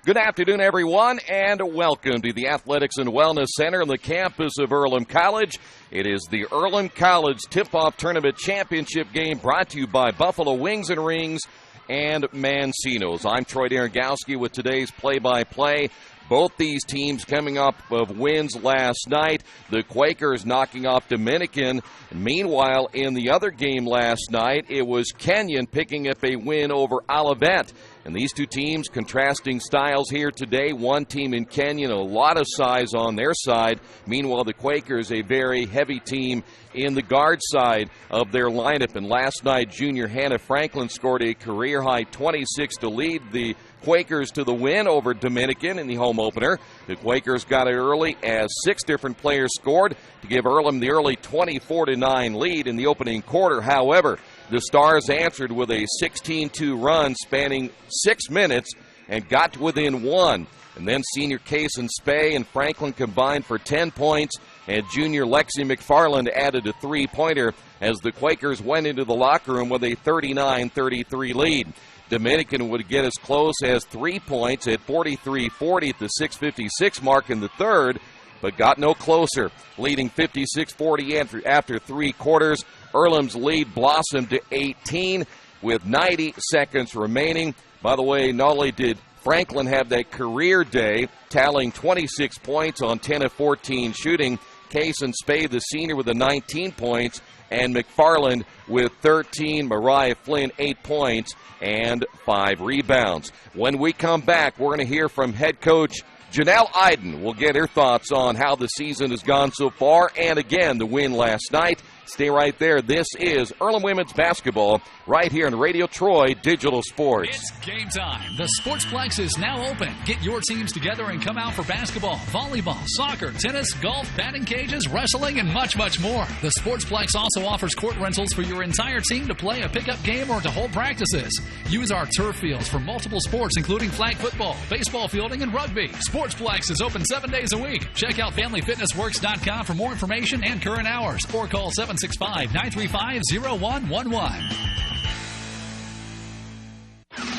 Good afternoon, everyone, and welcome to the Athletics and Wellness Center on the campus of Earlham College. It is the Earlham College Tip-Off Tournament Championship game brought to you by Buffalo Wings and Rings and Mancino's. I'm Troy Darengowski with today's play-by-play. Both these teams coming up of wins last night. The Quakers knocking off Dominican. Meanwhile, in the other game last night, it was Kenyon picking up a win over Olivet. And these two teams contrasting styles here today. One team in Kenyon, a lot of size on their side. Meanwhile, the Quakers, a very heavy team in the guard side of their lineup. And last night, junior Hannah Franklin scored a career-high 26 to lead the Quakers to the win over Dominican in the home opener. The Quakers got it early as 6 different players scored to give Earlham the early 24-9 lead in the opening quarter. However, the Stars answered with a 16-2 run spanning 6 minutes and got to within 1. And then senior Kaysen Spey and Franklin combined for 10 points, and junior Lexi McFarland added a 3-pointer as the Quakers went into the locker room with a 39-33 lead. Dominican would get as close as 3 points at 43-40 at the 6:56 mark in the third, but got no closer, leading 56-40 after 3 quarters. Earlham's lead blossomed to 18 with 90 seconds remaining. By the way, not only did Franklin have that career day, tallying 26 points on 10 of 14 shooting, Kaysen Spey, the senior, with the 19 points, and McFarland with 13, Mariah Flynn 8 points and 5 rebounds. When we come back, we're going to hear from head coach Janelle Iden. We'll get her thoughts on how the season has gone so far and, again, the win last night. Stay right there. This is Earlham Women's Basketball right here on Radio Troy Digital Sports. It's game time. The Sportsplex is now open. Get your teams together and come out for basketball, volleyball, soccer, tennis, golf, batting cages, wrestling, and much, much more. The Sportsplex also offers court rentals for your entire team to play a pickup game or to hold practices. Use our turf fields for multiple sports, including flag football, baseball fielding, and rugby. Sportsplex is open 7 days a week. Check out FamilyFitnessWorks.com for more information and current hours, or call 765-935-0111.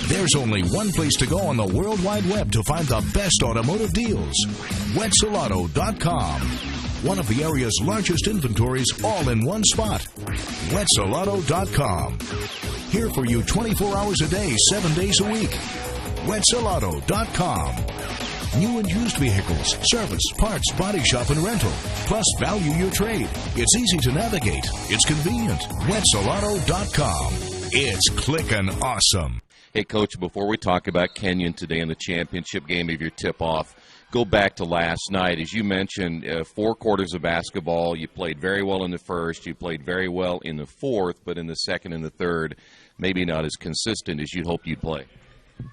There's only one place to go on the World Wide Web to find the best automotive deals. Wetzelauto.com. One of the area's largest inventories all in one spot. Wetzelauto.com. Here for you 24 hours a day, 7 days a week. Wetzelauto.com. New and used vehicles, service, parts, body shop, and rental. Plus, value your trade. It's easy to navigate. It's convenient. Wetzelauto.com. It's clickin' awesome. Hey, Coach, before we talk about Kenyon today in the championship game of your tip-off, go back to last night. As you mentioned, 4 quarters of basketball. You played very well in the first. You played very well in the fourth, but in the second and the third, maybe not as consistent as you'd hoped you'd play.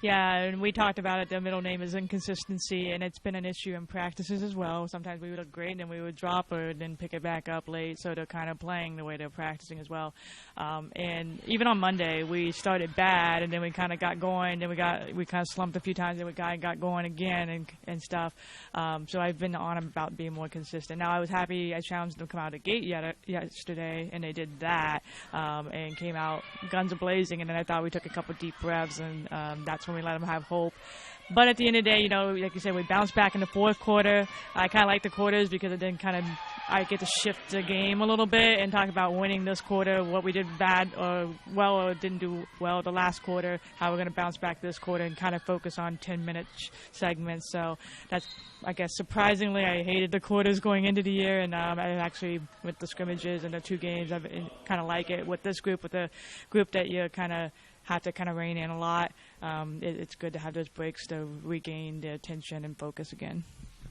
Yeah, and we talked about it. The middle name is inconsistency, and it's been an issue in practices as well. Sometimes we would look great, and then we would drop it and then pick it back up late, so they're kind of playing the way they're practicing as well. And even on Monday, we started bad, and then we kind of got going, then we kind of slumped a few times, and we got going again and stuff. So I've been on them about being more consistent. Now, I was happy I challenged them to come out of the gate yesterday, and they did that and came out guns a-blazing, and then I thought we took a couple deep breaths, and that's when we let them have hope. But at the end of the day, like you said, we bounced back in the fourth quarter. I kind of like the quarters because it then I get to shift the game a little bit and talk about winning this quarter, what we did bad or well or didn't do well the last quarter, how we're going to bounce back this quarter, and kind of focus on 10-minute segments. So that's, I guess, surprisingly, I hated the quarters going into the year, and I actually, with the scrimmages and the 2 games, I kind of like it with this group, with the group that you kind of have to kind of rein in a lot. It's good to have those breaks to regain the attention and focus again.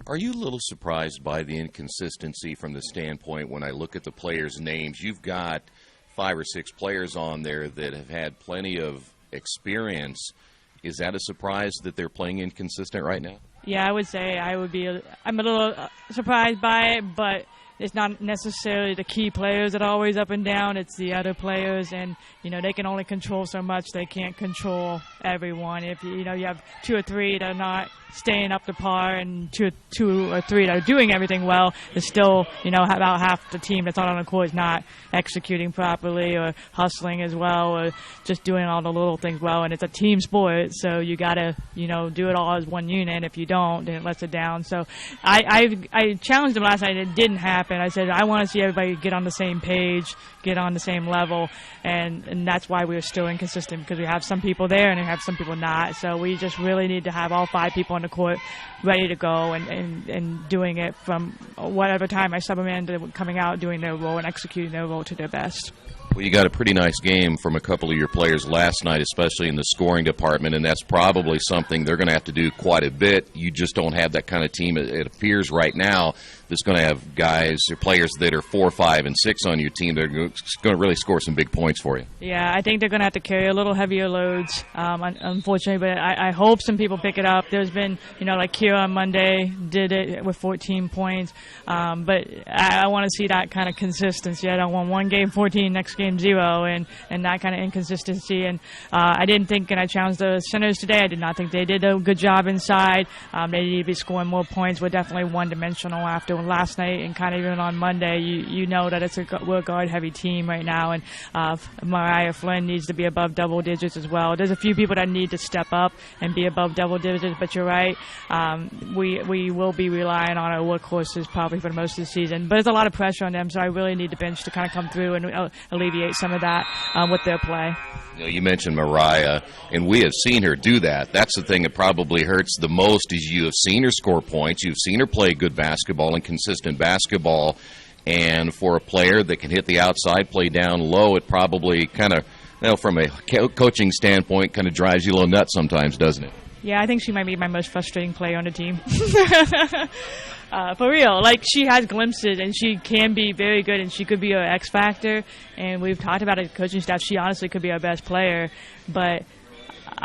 Are you a little surprised by the inconsistency from the standpoint when I look at the players' names? You've got 5 or 6 players on there that have had plenty of experience. Is that a surprise that they're playing inconsistent right now? Yeah, I would say I'm a little surprised by it, but it's not necessarily the key players that are always up and down. It's the other players, and they can only control so much. They can't control everyone. If you have 2 or 3 that are not staying up to par, and two or three that are doing everything well, there's still about half the team that's not on the court is not executing properly or hustling as well or just doing all the little things well. And it's a team sport, so you gotta do it all as one unit. If you don't, then it lets it down. So I challenged them last night. It didn't happen. I said I want to see everybody get on the same page, get on the same level, and that's why we were still inconsistent, because we have some people there and we have some people not. So we just really need to have all 5 people on the court ready to go and doing it from whatever time I sub them in to coming out, doing their role and executing their role to their best. Well, you got a pretty nice game from a couple of your players last night, especially in the scoring department, and that's probably something they're going to have to do quite a bit. You just don't have that kind of team, it appears right now, that's going to have guys or players that are 4, 5, and 6 on your team that are going to really score some big points for you. Yeah, I think they're going to have to carry a little heavier loads, unfortunately, but I hope some people pick it up. There's been, like Kira on Monday did it with 14 points, but I want to see that kind of consistency. I don't want one game 14, next game 0, and that kind of inconsistency. And I didn't think, and I challenged the centers today, I did not think they did a good job inside. They need to be scoring more points. We're definitely one-dimensional after last night, and kind of even on Monday, you know that we're a guard-heavy team right now, and Mariah Flynn needs to be above double digits as well. There's a few people that need to step up and be above double digits, but you're right. We will be relying on our workhorses probably for most of the season, but there's a lot of pressure on them, so I really need the bench to kind of come through and alleviate some of that with their play. You mentioned Mariah, and we have seen her do that. That's the thing that probably hurts the most, is you have seen her score points, you've seen her play good basketball and consistent basketball, and for a player that can hit the outside, play down low, it probably kind of, from a coaching standpoint, kind of drives you a little nuts sometimes, doesn't it? Yeah, I think she might be my most frustrating player on the team. For real. Like, she has glimpses, and she can be very good, and she could be an X factor. And we've talked about it, coaching staff. She honestly could be our best player, but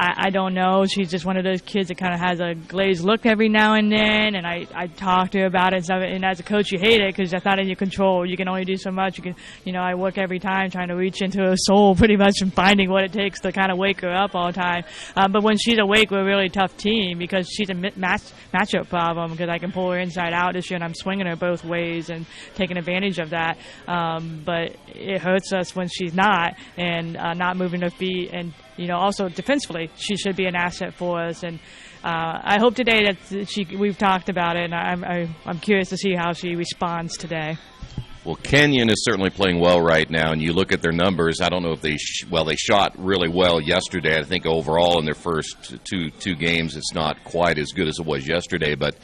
I don't know. She's just one of those kids that kind of has a glazed look every now and then, and I talk to her about it and stuff. And as a coach, you hate it because that's not in your control. You can only do so much. I work every time trying to reach into her soul pretty much and finding what it takes to kind of wake her up all the time. But when she's awake, we're a really tough team because she's a matchup problem, because I can pull her inside out this year, and I'm swinging her both ways and taking advantage of that. But it hurts us when she's not, and not moving her feet, and also defensively, she should be an asset for us. And I hope today that we've talked about it, and I'm curious to see how she responds today. Well, Kenyon is certainly playing well right now, and you look at their numbers. I don't know if they shot really well yesterday. I think overall in their first two games, it's not quite as good as it was yesterday, but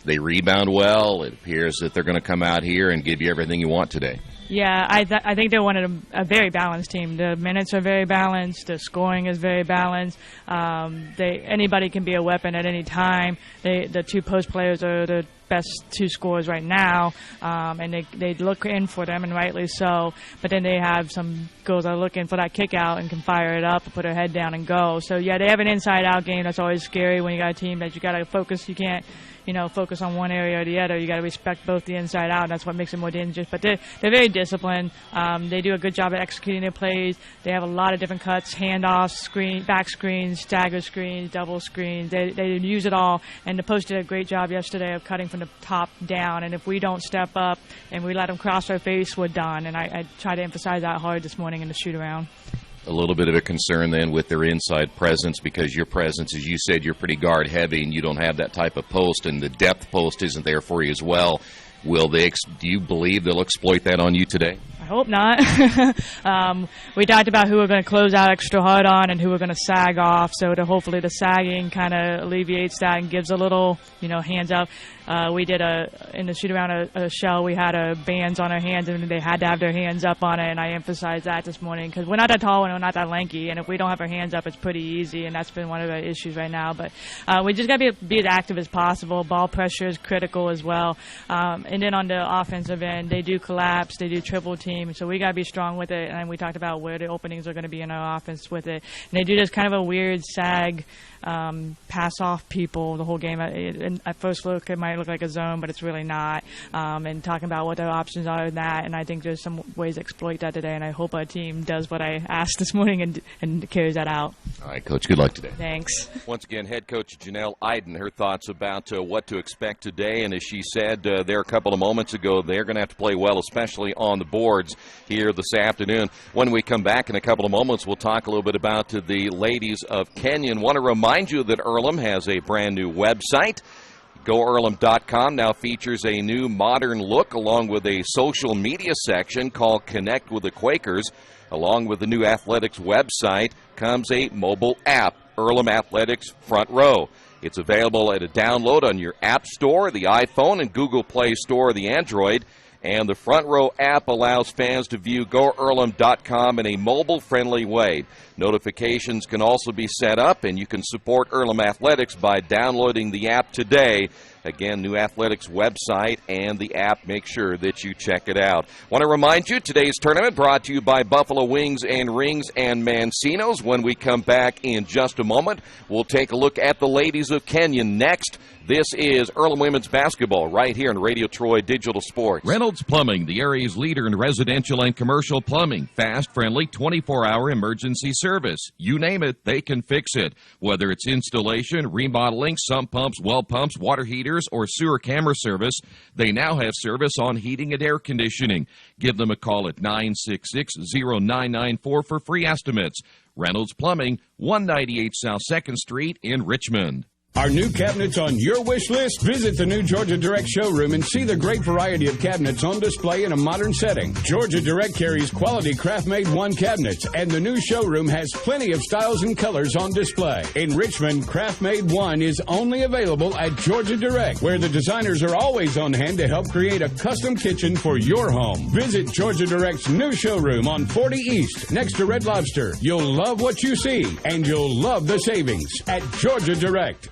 they rebound well. It appears that they're going to come out here and give you everything you want today. Yeah, I think they're one of a very balanced team. The minutes are very balanced. The scoring is very balanced. Anybody can be a weapon at any time. The 2 post players are the best 2 scorers right now, and they look in for them, and rightly so. But then they have some girls that are looking for that kick out and can fire it up, put her head down, and go. So yeah, they have an inside-out game. That's always scary when you got a team that you got to focus. You can't focus on one area or the other. You got to respect both the inside out, and that's what makes it more dangerous. But they're very disciplined. They do a good job at executing their plays. They have a lot of different cuts, handoffs, back screens, stagger screens, double screens. They use it all, and the post did a great job yesterday of cutting from the top down. And if we don't step up and we let them cross our face, we're done. And I try to emphasize that hard this morning in the shoot-around. A little bit of a concern then with their inside presence, because your presence, as you said, you're pretty guard heavy and you don't have that type of post, and the depth post isn't there for you as well. Do you believe they'll exploit that on you today? I hope not. We talked about who we're going to close out extra hard on and who we're going to sag off, so hopefully the sagging kind of alleviates that and gives a little, hands up. We did in the shoot-around a shell, we had bands on our hands, and they had to have their hands up on it, and I emphasized that this morning because we're not that tall and we're not that lanky, and if we don't have our hands up, it's pretty easy, and that's been one of the issues right now. But we just got to be as active as possible. Ball pressure is critical as well. And then on the offensive end, they do collapse, they do triple team, so we got to be strong with it, and we talked about where the openings are going to be in our offense with it. And they do this kind of a weird sag pass off people the whole game. At first look, it might look like a zone, but it's really not. And talking about what their options are in that, and I think there's some ways to exploit that today, and I hope our team does what I asked this morning and carries that out. All right, Coach, good luck today. Thanks. Once again, head coach Janelle Iden, her thoughts about what to expect today, and as she said there a couple of moments ago, they're going to have to play well, especially on the boards here this afternoon. When we come back in a couple of moments, we'll talk a little bit about the ladies of Kenyon. Want to remind you that Earlham has a brand new website. GoEarlham.com now features a new modern look along with a social media section called Connect with the Quakers. Along with the new athletics website comes a mobile app, Earlham Athletics Front Row. It's available at a download on your App Store, the iPhone, and Google Play Store, the Android. And the Front Row app allows fans to view GoEarlham.com in a mobile-friendly way. Notifications can also be set up, and you can support Earlham Athletics by downloading the app today. Again, new athletics website and the app. Make sure that you check it out. Want to remind you, today's tournament brought to you by Buffalo Wings and Rings and Mancino's. When we come back in just a moment, we'll take a look at the ladies of Kenyon next. This is Earlham Women's Basketball right here on Radio Troy Digital Sports. Reynolds Plumbing, the area's leader in residential and commercial plumbing. Fast, friendly, 24-hour emergency service. You name it, they can fix it. Whether it's installation, remodeling, sump pumps, well pumps, water heaters, or sewer camera service, they now have service on heating and air conditioning. Give them a call at 966-0994 for free estimates. Reynolds Plumbing, 198 South 2nd Street in Richmond. Are new cabinets on your wish list? Visit the new Georgia Direct showroom and see the great variety of cabinets on display in a modern setting. Georgia Direct carries quality craft-made one cabinets, and the new showroom has plenty of styles and colors on display. In Richmond, craft-made one is only available at Georgia Direct, where the designers are always on hand to help create a custom kitchen for your home. Visit Georgia Direct's new showroom on 40 East, next to Red Lobster. You'll love what you see, and you'll love the savings at Georgia Direct.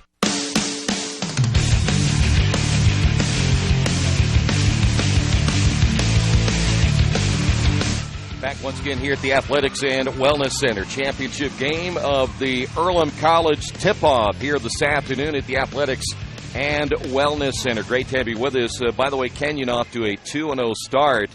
Back once again here at the Athletics and Wellness Center. Championship game of the Earlham College tip-off here this afternoon at the Athletics and Wellness Center. Great to have you with us. By the way, Kenyon off to a 2-0 start.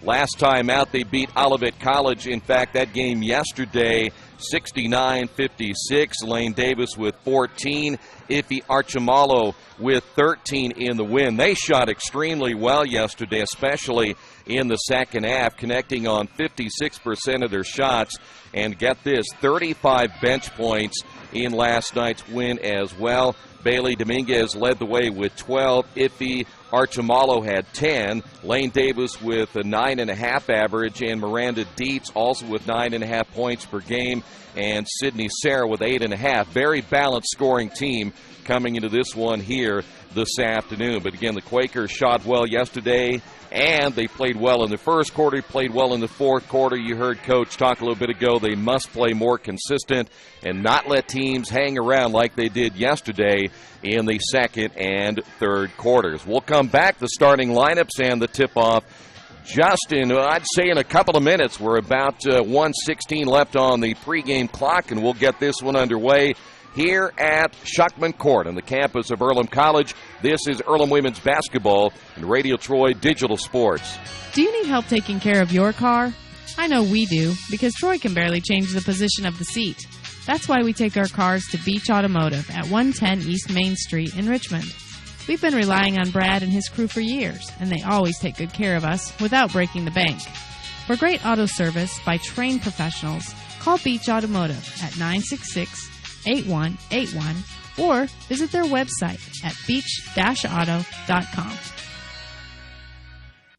Last time out, they beat Olivet College. In fact, that game yesterday, 69-56. Lane Davis with 14. Iffy Archimalo with 13 in the win. They shot extremely well yesterday, especially in the second half, connecting on 56% of their shots. And get this, 35 bench points in last night's win as well. Bailey Dominguez led the way with 12. Iffy Archimalo had 10. Lane Davis with a 9.5 average, and Miranda Dietz also with 9.5 points per game, and Sydney Sarah with 8.5. Very balanced scoring team coming into this one here this afternoon. But again, the Quakers shot well yesterday, and they played well in the first quarter, played well in the fourth quarter. You heard Coach talk a little bit ago. They must play more consistent and not let teams hang around like they did yesterday in the second and third quarters. We'll come back, the starting lineups and the tip-off just in, I'd say, in a couple of minutes. We're about 1:16 left on the pregame clock, and we'll get this one underway here at Schuckman Court on the campus of Earlham College. This is Earlham Women's Basketball and Radio Troy Digital Sports. Do you need help taking care of your car? I know we do, because Troy can barely change the position of the seat. That's why we take our cars to Beach Automotive at 110 East Main Street in Richmond. We've been relying on Brad and his crew for years, and they always take good care of us without breaking the bank. For great auto service by trained professionals, call Beach Automotive at 966-8181 or visit their website at beach-auto.com.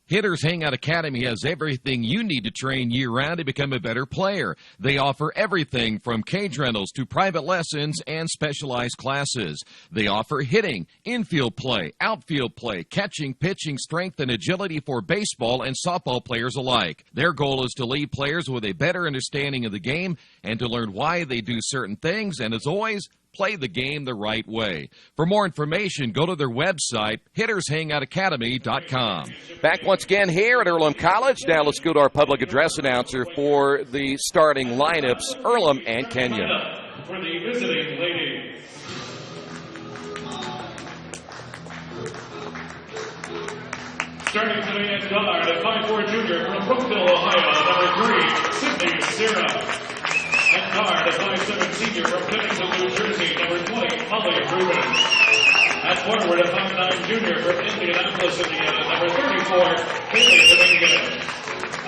Hitters Hangout Academy has everything you need to train year-round to become a better player. They offer everything from cage rentals to private lessons and specialized classes. They offer hitting, infield play, outfield play, catching, pitching, strength, and agility for baseball and softball players alike. Their goal is to leave players with a better understanding of the game and to learn why they do certain things, and as always, play the game the right way. For more information, go to their website, hittershangoutacademy.com. Back once again here at Earlham College. Now let's go to our public address announcer for the starting lineups, Earlham and Kenyon. For the visiting ladies. Starting today at guard, a 5'4" junior from Brookville, Ohio, number 3, Sydney Sarah. At guard, a 5'7" senior from Kenyon, New Jersey, number 20, Holly Rubin. At forward, a 5'9" junior from Indianapolis, Indiana, number 34, Haley Dominguez.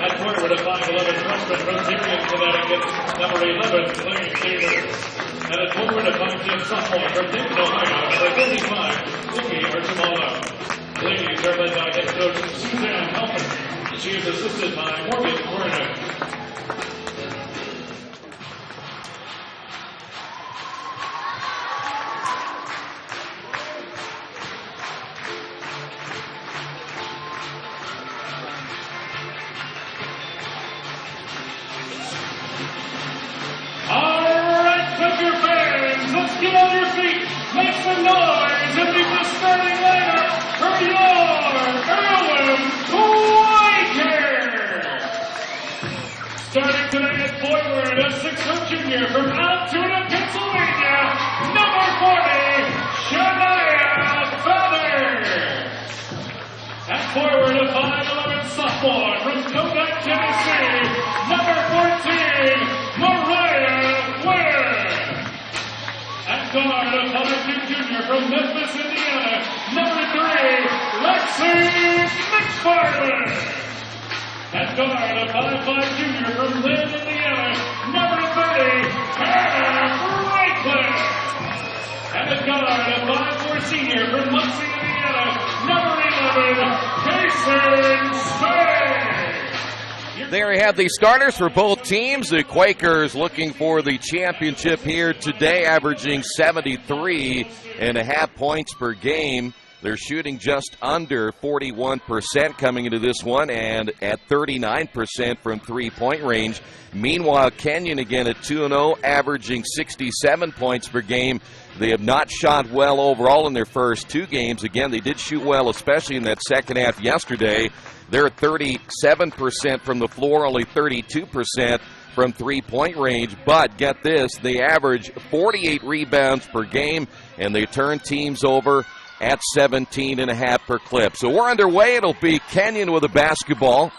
At forward, a 5'11" freshman from Kenyon, Connecticut, number 11, Lane Taylor. And at forward, a 5'10" sophomore from Dayton, Ohio, number 35, Vicky Archimolo. Ladies are led by head coach Suzanne Halpin. She is assisted by Morgan Cornick. All right, Quaker fans, let's get on your feet, make some noise, and meet the starting lineup for your Earlham Quakers. Starting today at forward, a 6'4" junior from Altoona, Pennsylvania, number 40, Shania Feather. At forward, a 5'11" sophomore from Kodak, Tennessee, number 14, Mariah Wynn. At guard, a 5'2" junior from Memphis, Indiana, number 3, Lexi McFarland. At guard, a 5'5" junior from Lynn, Indiana, number 30, Hannah Franklin. And at guard, a 5'4" senior from Muncie, Indiana, number 11, Jason Spade. There you have the starters for both teams. The Quakers looking for the championship here today, averaging 73.5 points per game. They're shooting just under 41% coming into this one and at 39% from three-point range. Meanwhile, Kenyon again at 2-0, averaging 67 points per game. They have not shot well overall in their first two games. Again, they did shoot well, especially in that second half yesterday. They're at 37% from the floor, only 32% from three-point range. But get this, they average 48 rebounds per game, and they turn teams over at 17.5 per clip. So we're underway. It'll be Kenyon with the basketball.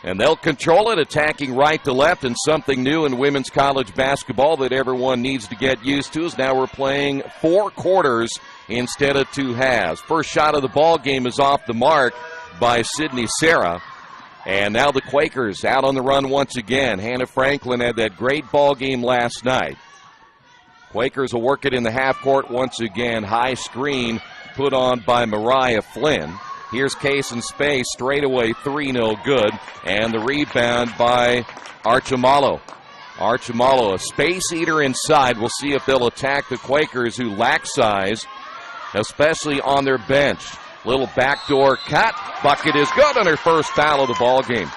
And they'll control it, attacking right to left. And something new in women's college basketball that everyone needs to get used to is now we're playing 4 quarters instead of 2 halves. First shot of the ball game is off the mark by Sydney Sarah. And now the Quakers out on the run once again. Hannah Franklin had that great ball game last night. Quakers will work it in the half court once again. High screen put on by Mariah Flynn. Here's Case in space, straightaway 3, no good. And the rebound by Archimolo. Archimolo, a space eater inside. We'll see if they'll attack the Quakers, who lack size, especially on their bench. Little backdoor cut. Bucket is good on her first foul of the ball game.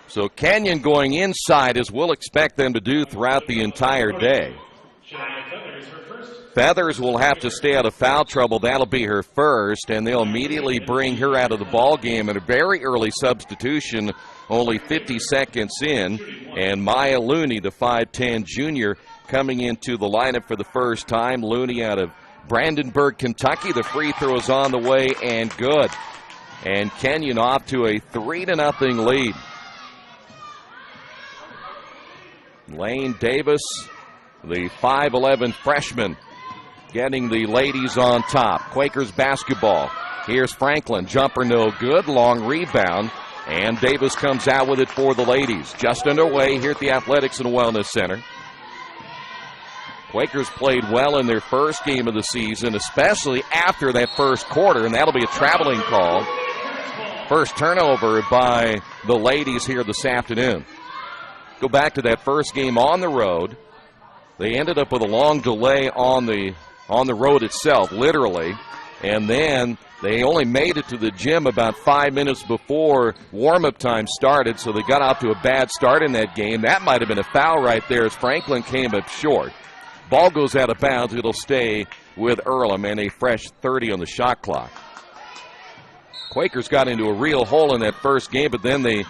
So Kenyon going inside, as we'll expect them to do throughout the entire day. Feathers will have to stay out of foul trouble. That'll be her first, and they'll immediately bring her out of the ball game in a very early substitution, only 50 seconds in. And Maya Looney, the 5'10" junior, coming into the lineup for the first time. Looney out of Brandenburg, Kentucky. The free throw is on the way and good. And Kenyon off to a 3-0 lead. Lane Davis, the 5'11" freshman, getting the ladies on top. Quakers basketball. Here's Franklin. Jumper no good. Long rebound. And Davis comes out with it for the ladies. Just underway here at the Athletics and Wellness Center. Quakers played well in their first game of the season, especially after that first quarter, and that'll be a traveling call. First turnover by the ladies here this afternoon. Go back to that first game on the road. They ended up with a long delay on the road itself, literally. And then they only made it to the gym about 5 minutes before warm-up time started, so they got off to a bad start in that game. That might have been a foul right there as Franklin came up short. Ball goes out of bounds. It'll stay with Earlham and a fresh 30 on the shot clock. Quakers got into a real hole in that first game, but then they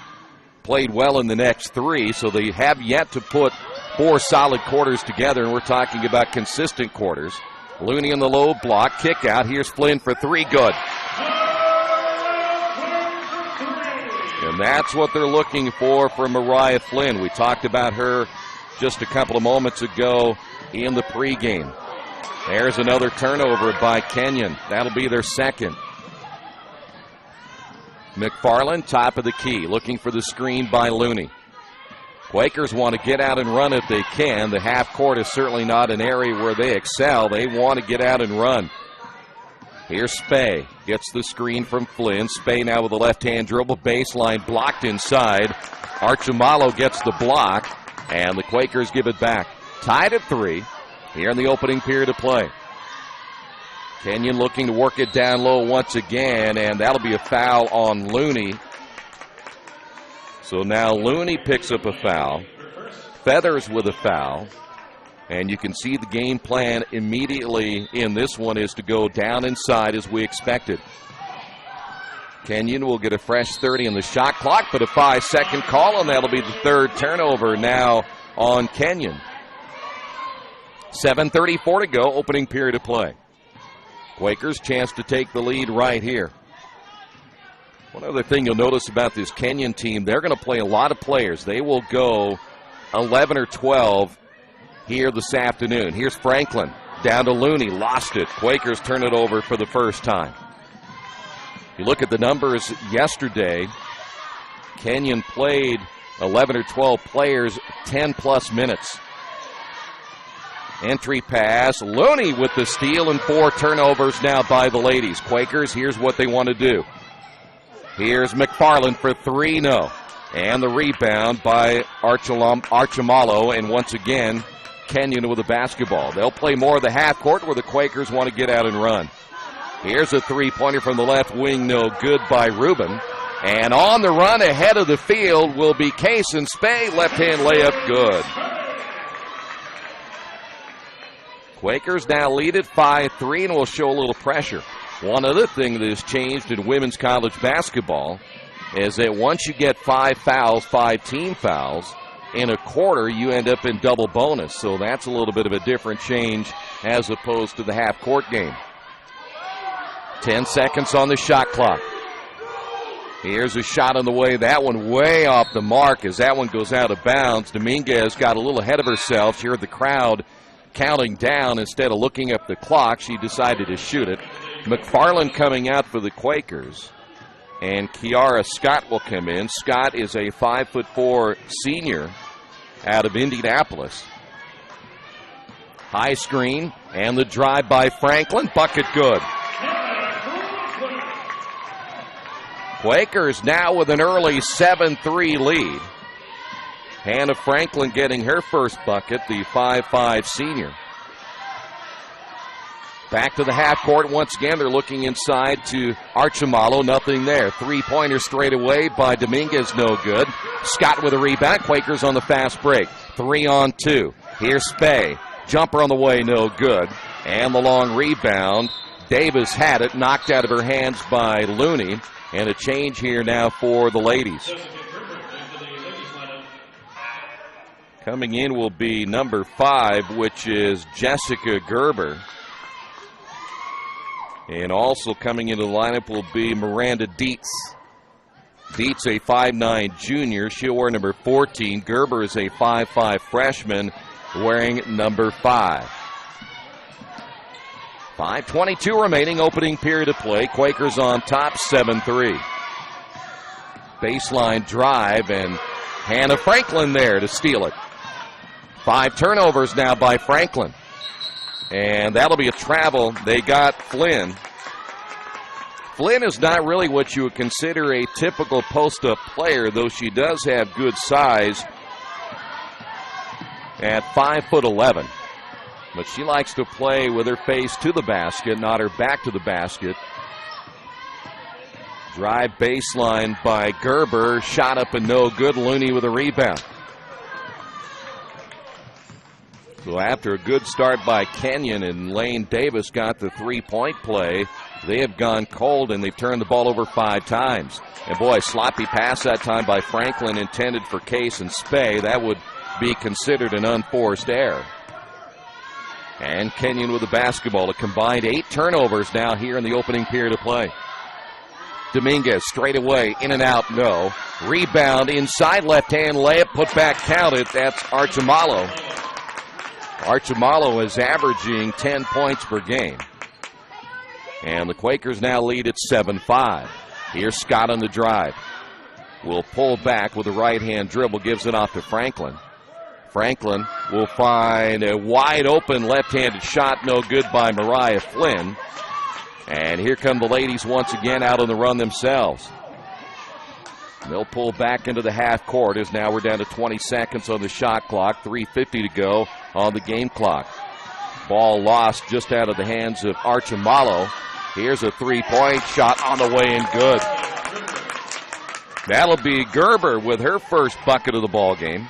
played well in the next 3, so they have yet to put 4 solid quarters together, and we're talking about consistent quarters. Looney in the low block. Kick out. Here's Flynn for three. Good. And that's what they're looking for from Mariah Flynn. We talked about her just a couple of moments ago in the pregame. There's another turnover by Kenyon. That'll be their second. McFarland, top of the key, looking for the screen by Looney. Quakers want to get out and run if they can. The half court is certainly not an area where they excel. They want to get out and run. Here's Spey. Gets the screen from Flynn. Spey now with a left-hand dribble. Baseline blocked inside. Archimalo gets the block, and the Quakers give it back. Tied at 3 here in the opening period of play. Kenyon looking to work it down low once again, and that'll be a foul on Looney. So now Looney picks up a foul. Feathers with a foul. And you can see the game plan immediately in this one is to go down inside as we expected. Kenyon will get a fresh 30 on the shot clock, but a 5-second call, and that'll be the third turnover now on Kenyon. 7:34 to go, opening period of play. Quakers chance to take the lead right here. One other thing you'll notice about this Kenyon team, they're going to play a lot of players. They will go 11 or 12 here this afternoon. Here's Franklin. Down to Looney. Lost it. Quakers turn it over for the first time. You look at the numbers yesterday, Kenyon played 11 or 12 players, 10-plus minutes. Entry pass. Looney with the steal and 4 turnovers now by the ladies. Quakers, here's what they want to do. Here's McFarland for 3, no. And the rebound by Archimalo, and once again, Kenyon with the basketball. They'll play more of the half court where the Quakers want to get out and run. Here's a three-pointer from the left wing, no good by Rubin. And on the run ahead of the field will be Kaysen Spey, left-hand layup, good. Quakers now lead at 5-3 and will show a little pressure. One other thing that has changed in women's college basketball is that once you get 5 fouls, 5 team fouls, in a quarter you end up in double bonus. So that's a little bit of a different change as opposed to the half-court game. 10 seconds on the shot clock. Here's a shot on the way. That one way off the mark as that one goes out of bounds. Dominguez got a little ahead of herself. She heard the crowd counting down. Instead of looking up the clock, she decided to shoot it. McFarland coming out for the Quakers. And Kiara Scott will come in. Scott is a 5'4" senior out of Indianapolis. High screen and the drive by Franklin. Bucket good. Quakers now with an early 7-3 lead. Hannah Franklin getting her first bucket, the 5'5" senior. Back to the half court once again. They're looking inside to Archimalo. Nothing there. Three-pointer straight away by Dominguez. No good. Scott with a rebound. Quakers on the fast break. 3-on-2. Here's Spey. Jumper on the way. No good. And the long rebound. Davis had it. Knocked out of her hands by Looney. And a change here now for the ladies. Coming in will be number 5, which is Jessica Gerber. And also coming into the lineup will be Miranda Dietz. Dietz, a 5'9" junior. She'll wear number 14. Gerber is a 5'5" freshman wearing number 5. 5:22 remaining, opening period of play. Quakers on top, 7-3. Baseline drive, and Hannah Franklin there to steal it. 5 turnovers now by Franklin. And that'll be a travel. They got Flynn. Flynn is not really what you would consider a typical post-up player, though she does have good size at 5'11". But she likes to play with her face to the basket, not her back to the basket. Drive baseline by Gerber. Shot up and no good. Looney with a rebound. So after a good start by Kenyon and Lane Davis got the three-point play, they have gone cold and they've turned the ball over 5 times. And boy, sloppy pass that time by Franklin intended for Kaysen Spey. That would be considered an unforced error. And Kenyon with the basketball. A combined 8 turnovers now here in the opening period of play. Dominguez straight away, in and out, no. Rebound inside, left-hand layup, put back, counted. That's Archimalo. Archimalo is averaging 10 points per game. And the Quakers now lead at 7-5. Here's Scott on the drive. Will pull back with a right-hand dribble, gives it off to Franklin. Franklin will find a wide open left-handed shot, no good by Mariah Flynn. And here come the ladies once again out on the run themselves. They'll pull back into the half court as now we're down to 20 seconds on the shot clock, 3:50 to go on the game clock. Ball lost just out of the hands of Archimalo. Here's a three-point shot on the way and good. That'll be Gerber with her first bucket of the ball game.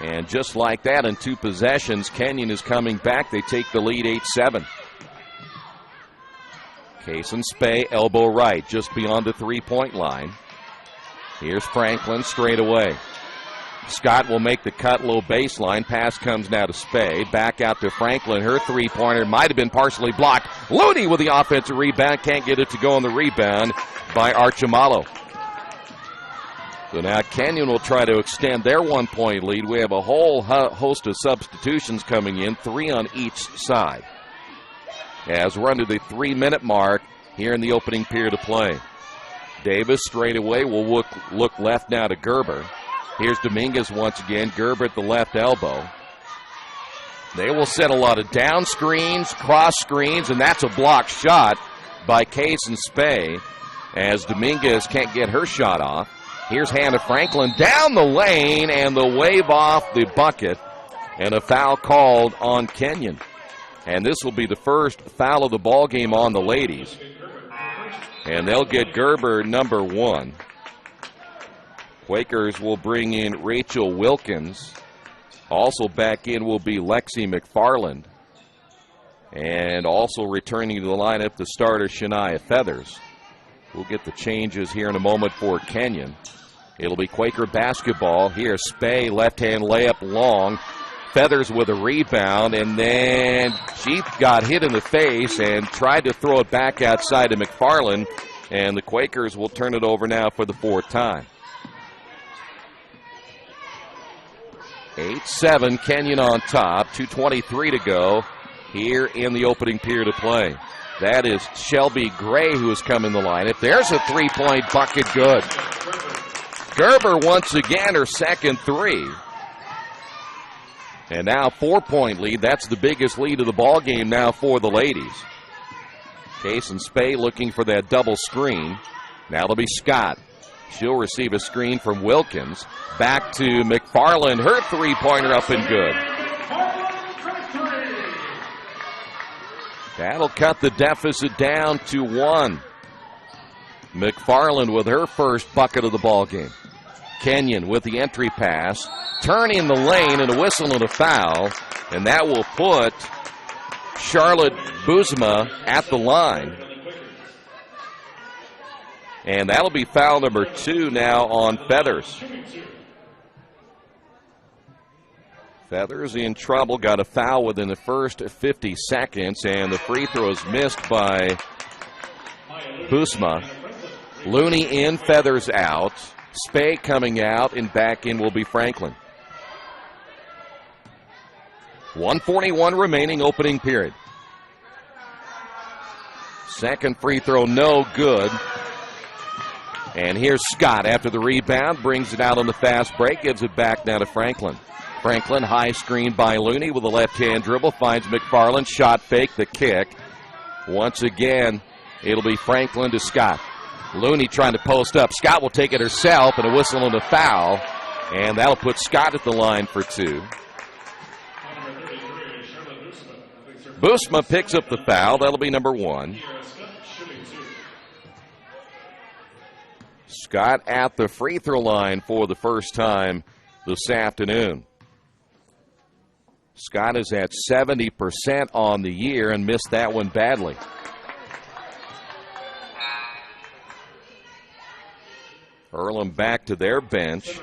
And just like that, in 2 possessions, Kenyon is coming back. They take the lead 8-7. Kaysen Spey, elbow right, just beyond the 3-point line. Here's Franklin straight away. Scott will make the cut, low baseline. Pass comes now to Spey. Back out to Franklin. Her 3-pointer might have been partially blocked. Looney with the offensive rebound. Can't get it to go on the rebound by Archimalo. So now Kenyon will try to extend their 1-point lead. We have a whole host of substitutions coming in, 3 on each side. As we're under the 3-minute mark here in the opening period of play. Davis straight away will look left now to Gerber. Here's Dominguez once again. Gerber at the left elbow. They will set a lot of down screens, cross screens, and that's a blocked shot by Kaysen Spey as Dominguez can't get her shot off. Here's Hannah Franklin down the lane, and the wave off the bucket, and a foul called on Kenyon. And this will be the first foul of the ball game on the ladies. And they'll get Gerber number 1. Quakers will bring in Rachel Wilkins. Also back in will be Lexi McFarland. And also returning to the lineup, the starter Shania Feathers. We'll get the changes here in a moment for Kenyon. It'll be Quaker basketball. Here, Spey, left-hand layup long. Feathers with a rebound, and then she got hit in the face and tried to throw it back outside to McFarland, and the Quakers will turn it over now for the 4th time. 8-7, Kenyon on top, 2:23 to go here in the opening period of play. That is Shelby Gray who has come in the lineup. There's a 3-point bucket, good. Gerber once again, her second 3. And now 4-point lead. That's the biggest lead of the ball game now for the ladies. Kaysen Spey looking for that double screen. Now it'll be Scott. She'll receive a screen from Wilkins. Back to McFarland. Her 3-pointer up and good. That'll cut the deficit down to 1. McFarland with her first bucket of the ball game. Kenyon with the entry pass. Turning the lane and a whistle and a foul. And that will put Charlotte Buzma at the line. And that'll be foul number 2 now on Feathers. Feathers in trouble, got a foul within the first 50 seconds, and the free throw is missed by Buzma. Looney in, Feathers out. Spey coming out, and back in will be Franklin. 1:41 remaining, opening period. Second free throw, no good. And here's Scott after the rebound, brings it out on the fast break, gives it back now to Franklin. Franklin, high screen by Looney with a left-hand dribble, finds McFarland, shot fake, the kick. Once again, it'll be Franklin to Scott. Looney trying to post up. Scott will take it herself, and a whistle and a foul. And that'll put Scott at the line for 2. Buzma picks up the foul. That'll be number 1. Scott at the free throw line for the first time this afternoon. Scott is at 70% on the year and missed that one badly. Earlham back to their bench.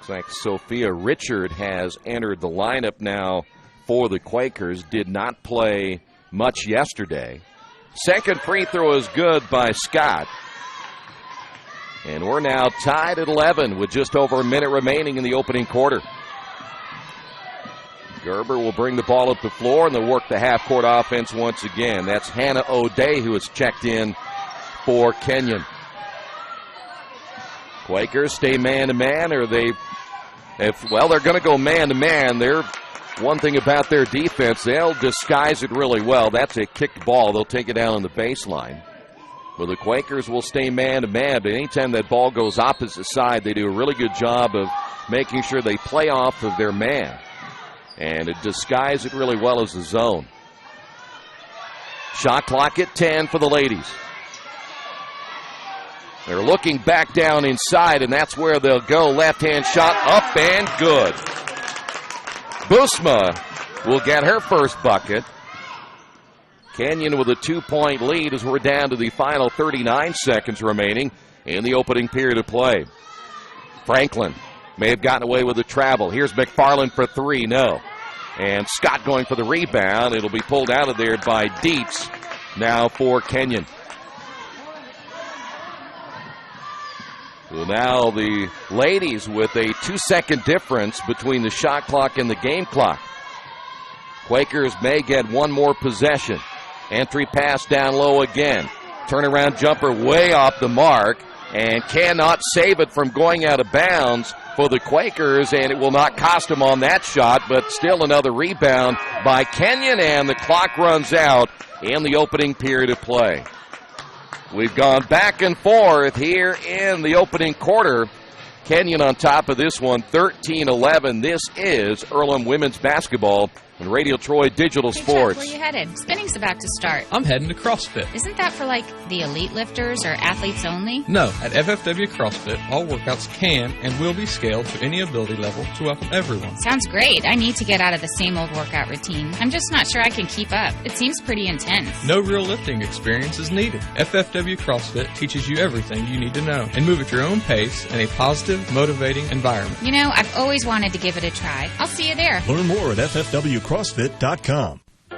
Looks like Sophia Richard has entered the lineup now for the Quakers. Did not play much yesterday. Second free throw is good by Scott. And we're now tied at 11 with just over a minute remaining in the opening quarter. Gerber will bring the ball up the floor, and they'll work the half-court offense once again. That's Hannah O'Day who has checked in for Kenyon. Quakers stay man-to-man, or they're going to go man-to-man. One thing about their defense, they'll disguise it really well. That's a kicked ball. They'll take it down on the baseline. But the Quakers will stay man-to-man, but anytime that ball goes opposite side, they do a really good job of making sure they play off of their man. And it disguises it really well as a zone. Shot clock at 10 for the ladies. They're looking back down inside, and that's where they'll go. Left-hand shot up and good. Busma will get her first bucket. Kenyon with a 2-point lead as we're down to the final 39 seconds remaining in the opening period of play. Franklin may have gotten away with the travel. Here's McFarland for three. No. And Scott going for the rebound. It'll be pulled out of there by Dietz now for Kenyon. So now the ladies with a 2-second difference between the shot clock and the game clock. Quakers may get one more possession. Entry pass down low again. Turnaround jumper way off the mark and cannot save it from going out of bounds for the Quakers, and it will not cost them on that shot, but still another rebound by Kenyon, and the clock runs out in the opening period of play. We've gone back and forth here in the opening quarter. Kenyon on top of this one, 13-11. This is Earlham women's basketball and Radio Troy Digital Sports. Where are you headed? Spinning's about to start. I'm heading to CrossFit. Isn't that for, like, the elite lifters or athletes only? No. At FFW CrossFit, all workouts can and will be scaled to any ability level to welcome everyone. Sounds great. I need to get out of the same old workout routine. I'm just not sure I can keep up. It seems pretty intense. No real lifting experience is needed. FFW CrossFit teaches you everything you need to know and move at your own pace in a positive, motivating environment. You know, I've always wanted to give it a try. I'll see you there. Learn more at ffwcrossfit.com.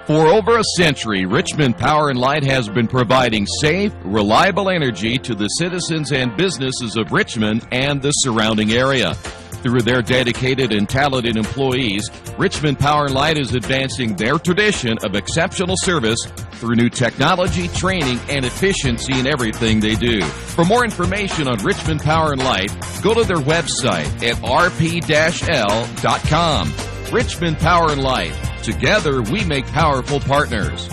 For over a century, Richmond Power & Light has been providing safe, reliable energy to the citizens and businesses of Richmond and the surrounding area. Through their dedicated and talented employees, Richmond Power & Light is advancing their tradition of exceptional service through new technology, training, and efficiency in everything they do. For more information on Richmond Power & Light, go to their website at rp-l.com. Richmond Power & Light. Together, we make powerful partners.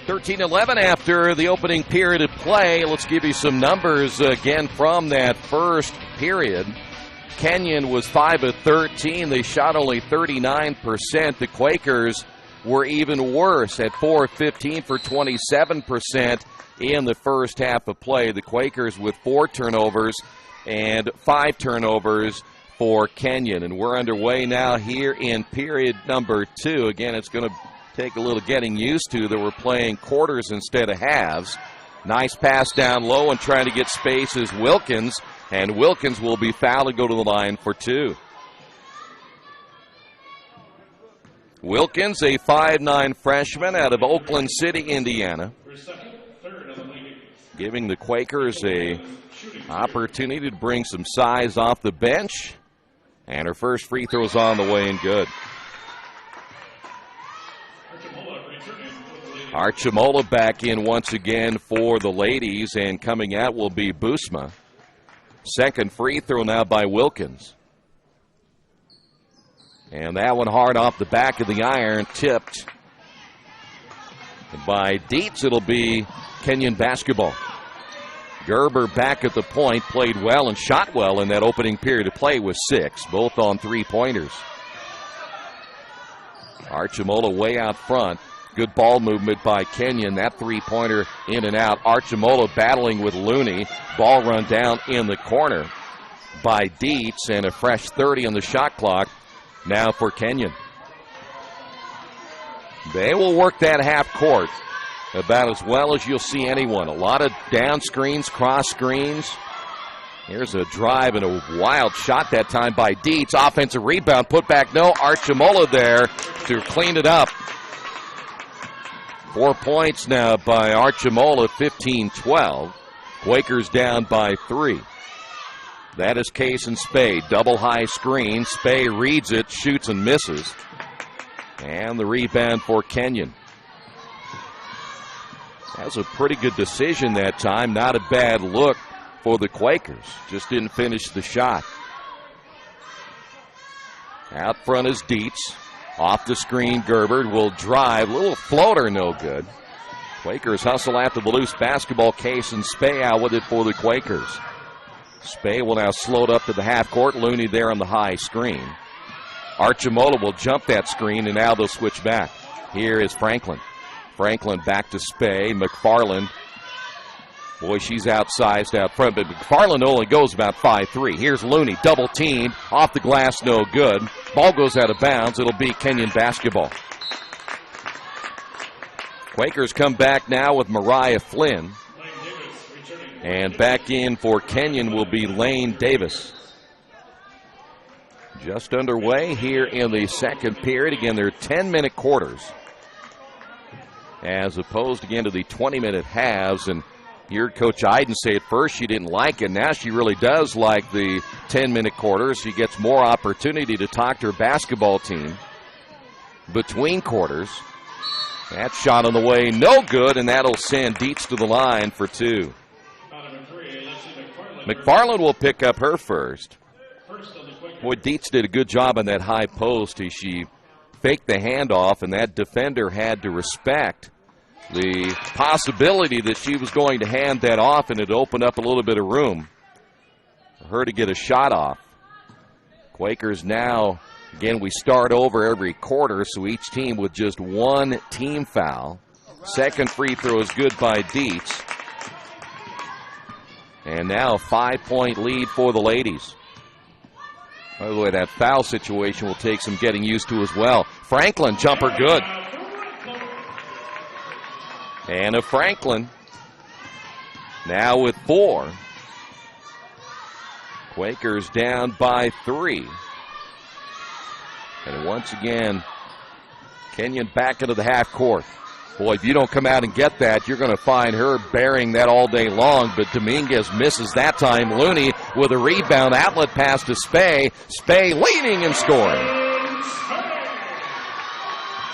(13-11) after the opening period of play. Let's give you some numbers again from that first period. Kenyon was 5 of 13. They shot only 39%. The Quakers were even worse at 4 of 15 for 27% in the first half of play. The Quakers with 4 turnovers and 5 turnovers for Kenyon. And we're underway now here in period number 2. Again, it's going to take a little getting used to that we're playing quarters instead of halves. Nice pass down low and trying to get space is Wilkins. And Wilkins will be fouled and go to the line for 2. Wilkins, a 5'9" freshman out of Oakland City, Indiana, giving the Quakers a opportunity to bring some size off the bench. And her first free throw is on the way and good. Archimola back in once again for the ladies, and coming out will be Busma. Second free throw now by Wilkins. And that one hard off the back of the iron, tipped by Dietz. It'll be Kenyon basketball. Gerber back at the point, played well and shot well in that opening period of play with 6, both on 3-pointers. Archimola way out front. Good ball movement by Kenyon. That 3-pointer in and out. Archimola battling with Looney. Ball run down in the corner by Dietz, and a fresh 30 on the shot clock now for Kenyon. They will work that half court. about as well as you'll see anyone. A lot of down screens, cross screens. Here's a drive and a wild shot that time by Dietz. Offensive rebound, put back, no. Archimola there to clean it up. 4 points now by Archimola, 15-12. Quakers down by 3. That is Case and Spey. Double high screen. Spey reads it, shoots and misses. And the rebound for Kenyon. That was a pretty good decision that time. Not a bad look for the Quakers. Just didn't finish the shot. Out front is Dietz. Off the screen, Gerber will drive. Little floater, no good. Quakers hustle after the loose basketball. Case and Spey out with it for the Quakers. Spey will now slow it up to the half court. Looney there on the high screen. Archimola will jump that screen, and now they'll switch back. Here is Franklin. Franklin back to Spey. McFarland. Boy, she's outsized out front, but McFarland only goes about 5'3". Here's Looney, double teamed, off the glass, no good. Ball goes out of bounds. It'll be Kenyon basketball. Quakers come back now with Mariah Flynn. And back in for Kenyon will be Lane Davis. Just underway here in the second period. Again, they're 10-minute quarters, as opposed again to the 20-minute halves. And you heard Coach Iden say at first she didn't like it. Now she really does like the 10-minute quarters. She gets more opportunity to talk to her basketball team between quarters. That shot on the way, no good, and that'll send Dietz to the line for 2. McFarland will pick up her first. Boy, Dietz did a good job on that high post. She faked the handoff, and that defender had to respect the possibility that she was going to hand that off, and it opened up a little bit of room for her to get a shot off. Quakers now, again, we start over every quarter, so each team with just one team foul. Second free throw is good by Dietz. And now a 5-point lead for the ladies. By the way, that foul situation will take some getting used to as well. Franklin, jumper good. Anna Franklin now with 4. Quakers down by 3. And once again, Kenyon back into the half court. Boy, if you don't come out and get that, you're going to find her burying that all day long. But Dominguez misses that time. Looney with a rebound. Outlet pass to Spey. Spey leading and scoring.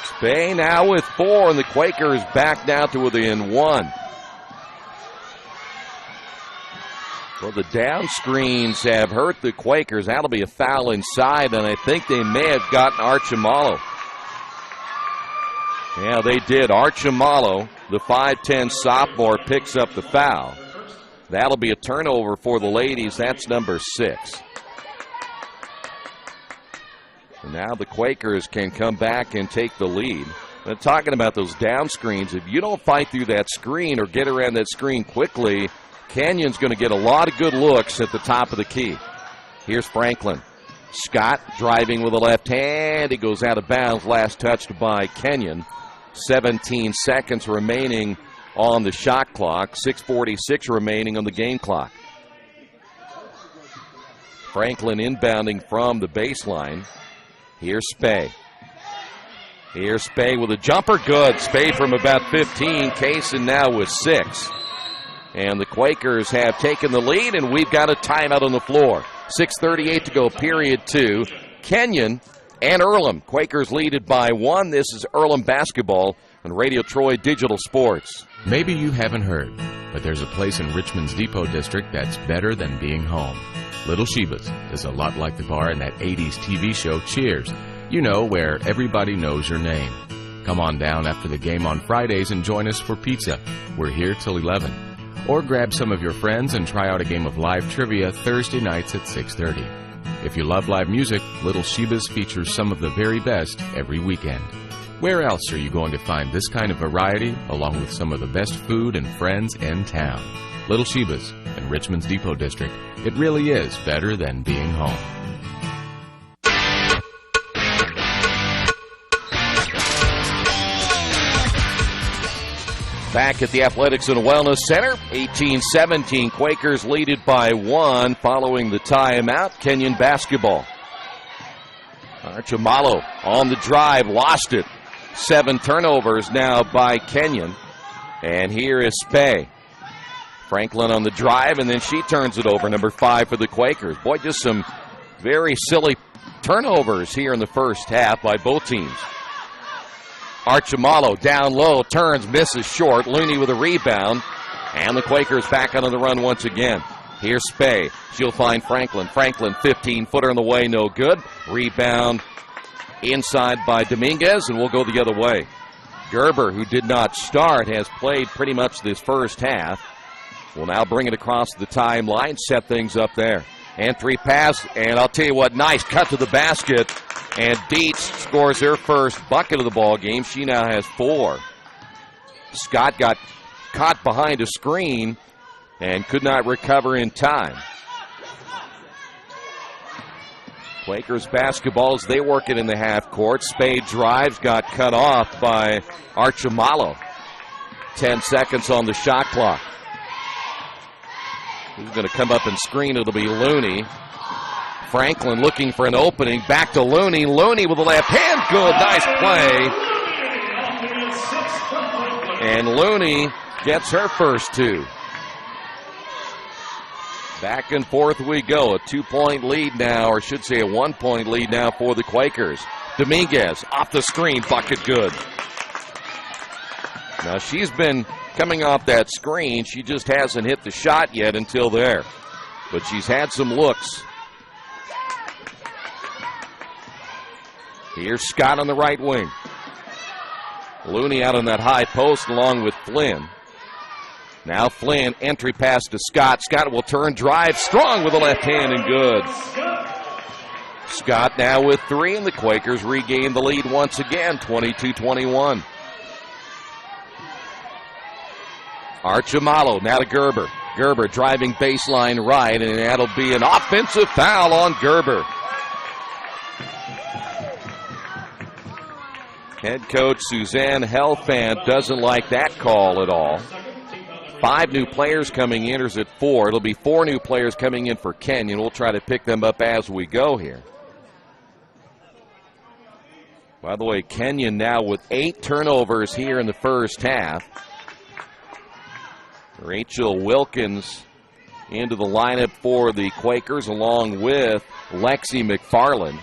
Spey now with 4, and the Quakers back down to within 1. Well, the down screens have hurt the Quakers. That'll be a foul inside, and I think they may have gotten Archimalo. Yeah, they did. Archimalo, the 5'10 sophomore, picks up the foul. That'll be a turnover for the ladies. That's number 6. And now the Quakers can come back and take the lead. But talking about those down screens, if you don't fight through that screen or get around that screen quickly, Kenyon's going to get a lot of good looks at the top of the key. Here's Franklin. Scott driving with the left hand. He goes out of bounds. Last touched by Kenyon. 17 seconds remaining on the shot clock. 6:46 remaining on the game clock. Franklin inbounding from the baseline. Here's Spey. Here's Spey with a jumper. Good. Spey from about 15. Kaysen now with 6. And the Quakers have taken the lead, and we've got a timeout on the floor. 6:38 to go, period 2. Kenyon and Earlham. Quakers leaded by 1. This is Earlham basketball on Radio Troy Digital Sports. Maybe you haven't heard, but there's a place in Richmond's Depot District that's better than being home. Little Sheba's is a lot like the bar in that 80s TV show Cheers. You know, where everybody knows your name. Come on down after the game on Fridays and join us for pizza. We're here till 11. Or grab some of your friends and try out a game of live trivia Thursday nights at 6:30. If you love live music, Little Sheba's features some of the very best every weekend. Where else are you going to find this kind of variety, along with some of the best food and friends in town? Little Sheba's in Richmond's Depot District. It really is better than being home. Back at the Athletics and Wellness Center, 18-17. Quakers lead it by 1 following the timeout. Kenyon basketball. Archimalo on the drive, lost it. 7 turnovers now by Kenyon. And here is Spey. Franklin on the drive, and then she turns it over, number 5 for the Quakers. Boy, just some very silly turnovers here in the first half by both teams. Archimalo down low, turns, misses short. Looney with a rebound, and the Quakers back on the run once again. Here's Spey. She'll find Franklin. Franklin, 15-footer in the way, no good. Rebound inside by Dominguez, and we'll go the other way. Gerber, who did not start, has played pretty much this first half. Will now bring it across the timeline, set things up there. Entry pass, and I'll tell you what, nice cut to the basket. And Dietz scores her first bucket of the ball game. She now has 4. Scott got caught behind a screen and could not recover in time. Quakers basketball as they work it in the half court. Spade drives, got cut off by Archimalo. 10 seconds on the shot clock. Who's going to come up and screen? It'll be Looney. Franklin looking for an opening. Back to Looney. Looney with the left hand. Good. Nice play. And Looney gets her first 2. Back and forth we go. A 2-point lead now, or I should say a 1-point lead now for the Quakers. Dominguez off the screen. Bucket good. Now she's been coming off that screen. She just hasn't hit the shot yet until there. But she's had some looks. Here's Scott on the right wing. Looney out on that high post along with Flynn. Now Flynn, entry pass to Scott. Scott will turn, drive, strong with the left hand and good. Scott now with 3, and the Quakers regain the lead once again, 22-21. Archimalo now to Gerber. Gerber driving baseline right, and that'll be an offensive foul on Gerber. Head coach Suzanne Helfand doesn't like that call at all. 5 new players coming in, or is it 4? It'll be 4 new players coming in for Kenyon. We'll try to pick them up as we go here. By the way, Kenyon now with 8 turnovers here in the first half. Rachel Wilkins into the lineup for the Quakers along with Lexi McFarland.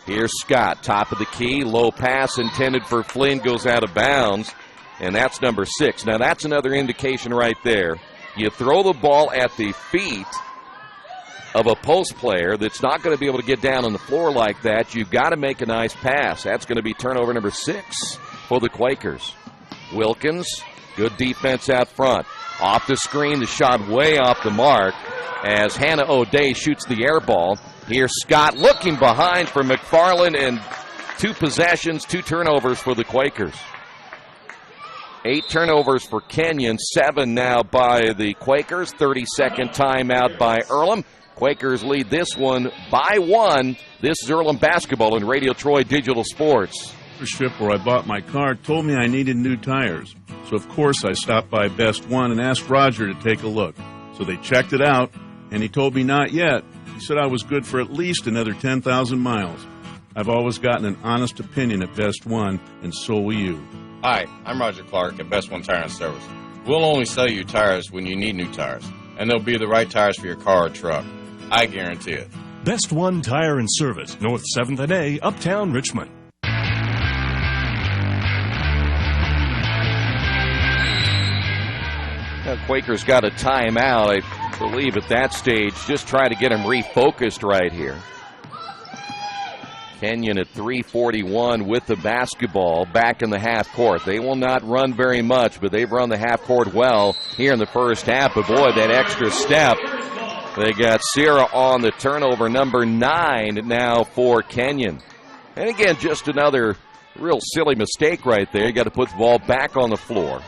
Here's Scott, top of the key, low pass intended for Flynn, goes out of bounds, and that's number 6. Now that's another indication right there. You throw the ball at the feet of a post player that's not going to be able to get down on the floor like that. You've got to make a nice pass. That's going to be turnover number 6 for the Quakers. Wilkins, good defense out front. Off the screen, the shot way off the mark as Hannah O'Day shoots the air ball. Here's Scott looking behind for McFarland, and 2 possessions, 2 turnovers for the Quakers. 8 turnovers for Kenyon, 7 now by the Quakers. 30-second timeout by Earlham. Quakers lead this one by 1. This is Earlham basketball in Radio Troy Digital Sports. The strip where I bought my car told me I needed new tires. So, of course, I stopped by Best One and asked Roger to take a look. So they checked it out, and he told me not yet. He said I was good for at least another 10,000 miles. I've always gotten an honest opinion at Best One, and so will you. Hi, I'm Roger Clark at Best One Tire and Service. We'll only sell you tires when you need new tires, and they'll be the right tires for your car or truck. I guarantee it. Best One Tire and Service, North 7th and A, Uptown Richmond. Quakers got a timeout, I believe, at that stage. Just try to get him refocused right here. Kenyon at 3:41 with the basketball back in the half court. They will not run very much, but they've run the half court well here in the first half. But boy, that extra step. They got Sierra on the turnover, number 9 now for Kenyon. And again, just another real silly mistake right there. You got to put the ball back on the floor.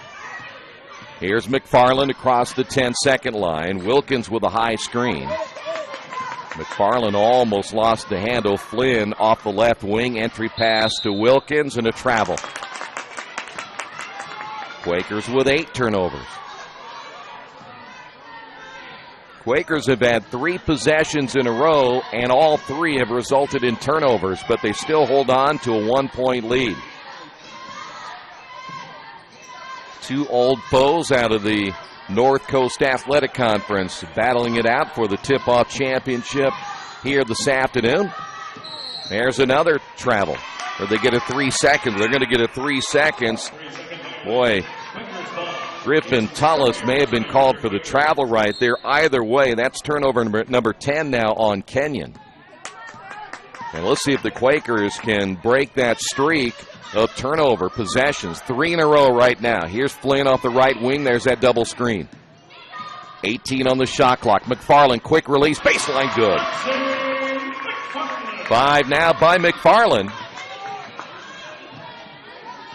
Here's McFarland across the 10-second line. Wilkins with a high screen. McFarland almost lost the handle. Flynn off the left wing. Entry pass to Wilkins and a travel. Quakers with 8 turnovers. Quakers have had 3 possessions in a row, and all 3 have resulted in turnovers, but they still hold on to a 1-point lead. 2 old foes out of the North Coast Athletic Conference battling it out for the tip-off championship here this afternoon. There's another travel where they get a 3 seconds. They're going to get a 3 seconds. Boy, Griffin Tullis may have been called for the travel right there. Either way, that's turnover number 10 now on Kenyon. And let's see if the Quakers can break that streak of turnover possessions. 3 in a row right now. Here's Flynn off the right wing. There's that double screen. 18 on the shot clock. McFarland, quick release, baseline good. 5 now by McFarland.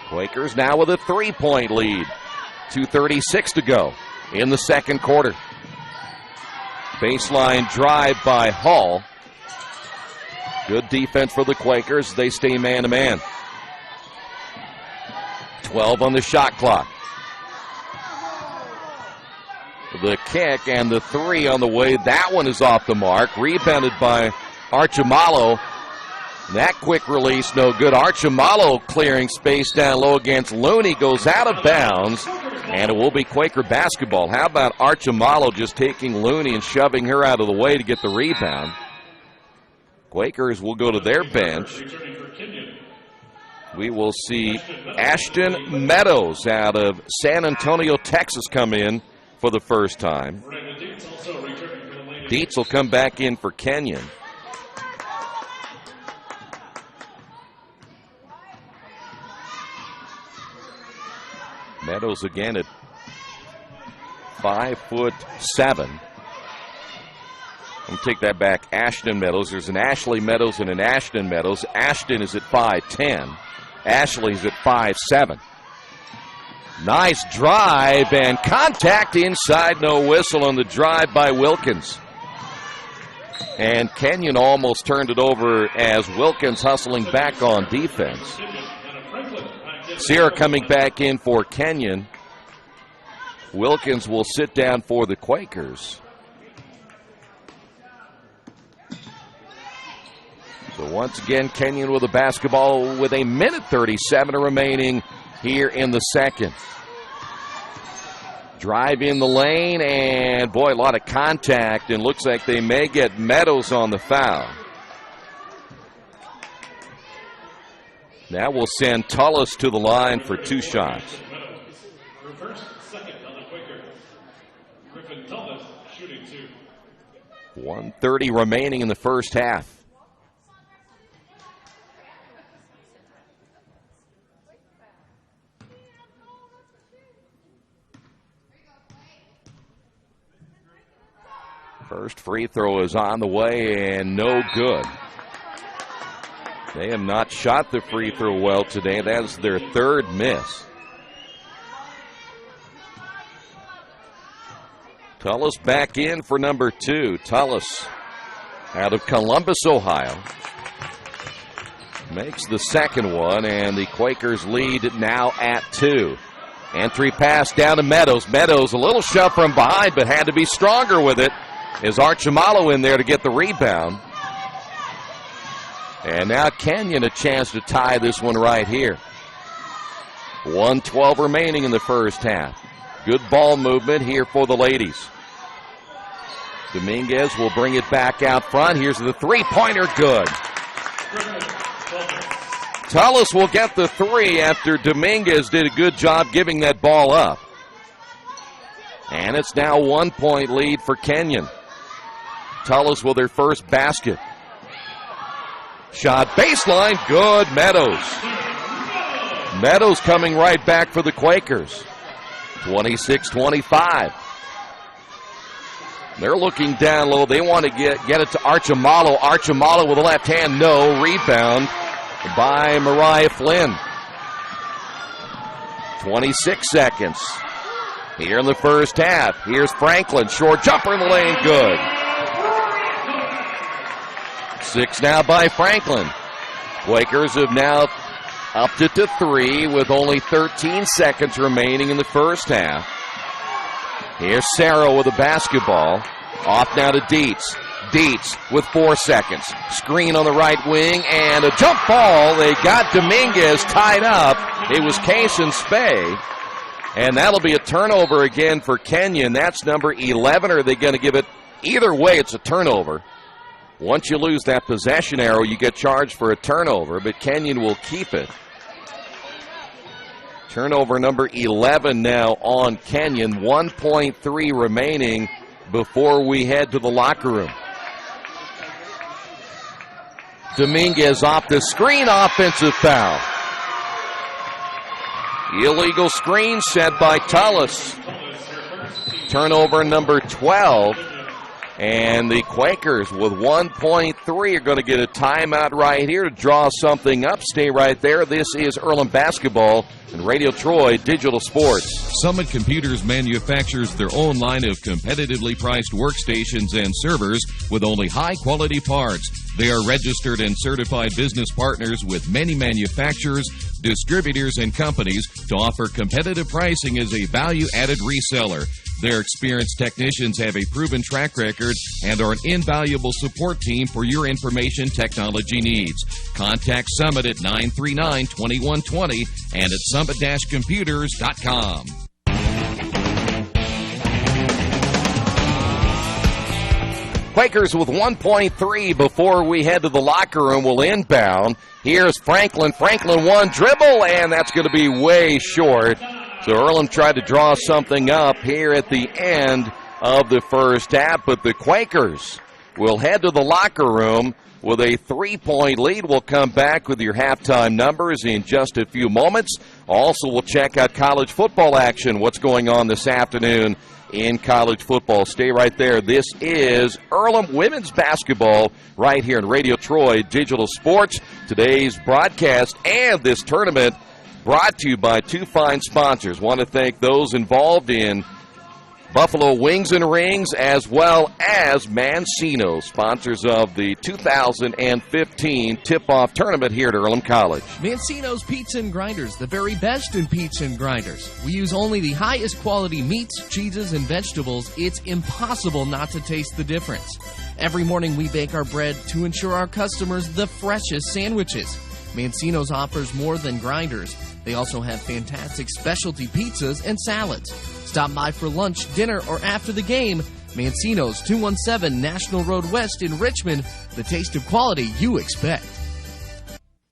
Quakers now with a 3-point lead. 2:36 to go in the second quarter. Baseline drive by Hall. Good defense for the Quakers. They stay man-to-man. 12 on the shot clock. The kick and the 3 on the way. That one is off the mark. Rebounded by Archimalo. That quick release, no good. Archimalo clearing space down low against Looney. Goes out of bounds, and it will be Quaker basketball. How about Archimalo just taking Looney and shoving her out of the way to get the rebound? Quakers will go to their bench. We will see Ashton Meadows out of San Antonio, Texas, come in for the first time. Dietz will come back in for Kenyon. Meadows again at 5'7". I'll take that back. Ashton Meadows. There's an Ashley Meadows and an Ashton Meadows. Ashton is at 5'10". Ashley's at 5'7". Nice drive and contact inside. No whistle on the drive by Wilkins. And Kenyon almost turned it over as Wilkins hustling back on defense. Sierra coming back in for Kenyon. Wilkins will sit down for the Quakers. So once again, Kenyon with the basketball with 1:37 remaining here in the second. Drive in the lane, and boy, a lot of contact, and looks like they may get Meadows on the foul. Now we'll send Tullis to the line for 2 shots. 1:30 remaining in the first half. First free throw is on the way and no good. They have not shot the free throw well today. That's their 3rd miss. Tullis back in for number 2. Tullis out of Columbus, Ohio. Makes the second one, and the Quakers lead now at 2. Entry pass down to Meadows. Meadows, a little shove from behind, but had to be stronger with it. Is Archimalo in there to get the rebound. And now Kenyon a chance to tie this one right here. 1:12 remaining in the first half. Good ball movement here for the ladies. Dominguez will bring it back out front. Here's the 3-pointer, good. Tullis will get the 3 after Dominguez did a good job giving that ball up. And it's now 1-point lead for Kenyon. Tullis with their first basket. Shot baseline, good. Meadows. Meadows coming right back for the Quakers. 26-25. They're looking down low. They want to get it to Archimalo. Archimalo with the left hand, no. Rebound by Mariah Flynn. 26 seconds here in the first half. Here's Franklin. Short jumper in the lane, good. 6 now by Franklin. Quakers have now Upped it to 3 with only 13 seconds remaining in the first half. Here's Sarah with the basketball. Off now to Dietz. Dietz with 4 seconds. Screen on the right wing and a jump ball. They got Dominguez tied up. It was Kaysen Spey. And that'll be a turnover again for Kenyon. That's number 11. Or are they going to give it? Either way, it's a turnover. Once you lose that possession arrow, you get charged for a turnover, but Kenyon will keep it. Turnover number 11 now on Kenyon. 1.3 remaining before we head to the locker room. Dominguez off the screen, offensive foul. Illegal screen set by Tullis. Turnover number 12. And the Quakers with 1.3 are going to get a timeout right here to draw something up. Stay right there. This is Earlham Basketball and Radio Troy Digital Sports. Summit Computers manufactures their own line of competitively priced workstations and servers with only high-quality parts. They are registered and certified business partners with many manufacturers, distributors, and companies to offer competitive pricing as a value-added reseller. Their experienced technicians have a proven track record and are an invaluable support team for your information technology needs. Contact Summit at 939-2120 and at summit-computers.com. Quakers with 1.3 before we head to the locker room will inbound. Here's Franklin. Franklin one dribble, and that's going to be way short. So Earlham tried to draw something up here at the end of the first half, but the Quakers will head to the locker room with a 3-point lead. We'll come back with your halftime numbers in just a few moments. Also, we'll check out college football action, what's going on this afternoon in college football. Stay right there. This is Earlham women's basketball right here in Radio Troy Digital Sports. Today's broadcast and this tournament brought to you by two fine sponsors. Want to thank those involved in Buffalo Wings and Rings as well as Mancino, sponsors of the 2015 tip-off tournament here at Earlham College. Mancino's Pizza and Grinders, the very best in pizza and grinders. We use only the highest quality meats, cheeses, and vegetables. It's impossible not to taste the difference. Every morning we bake our bread to ensure our customers the freshest sandwiches. Mancino's offers more than grinders. They also have fantastic specialty pizzas and salads. Stop by for lunch, dinner, or after the game. Mancino's, 217 National Road West in Richmond. The taste of quality you expect.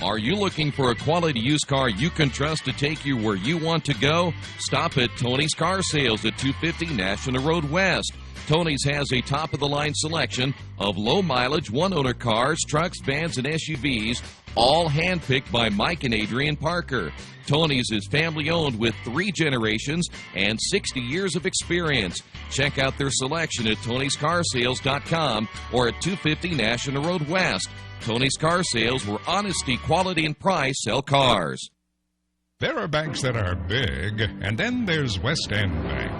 Are you looking for a quality used car you can trust to take you where you want to go? Stop at Tony's Car Sales at 250 National Road West. Tony's has a top-of-the-line selection of low-mileage, one-owner cars, trucks, vans, and SUVs, all handpicked by Mike and Adrian Parker. Tony's is family-owned with 3 generations and 60 years of experience. Check out their selection at Tony'sCarSales.com or at 250 National Road West. Tony's Car Sales, where honesty, quality, and price sell cars. There are banks that are big, and then there's West End Bank.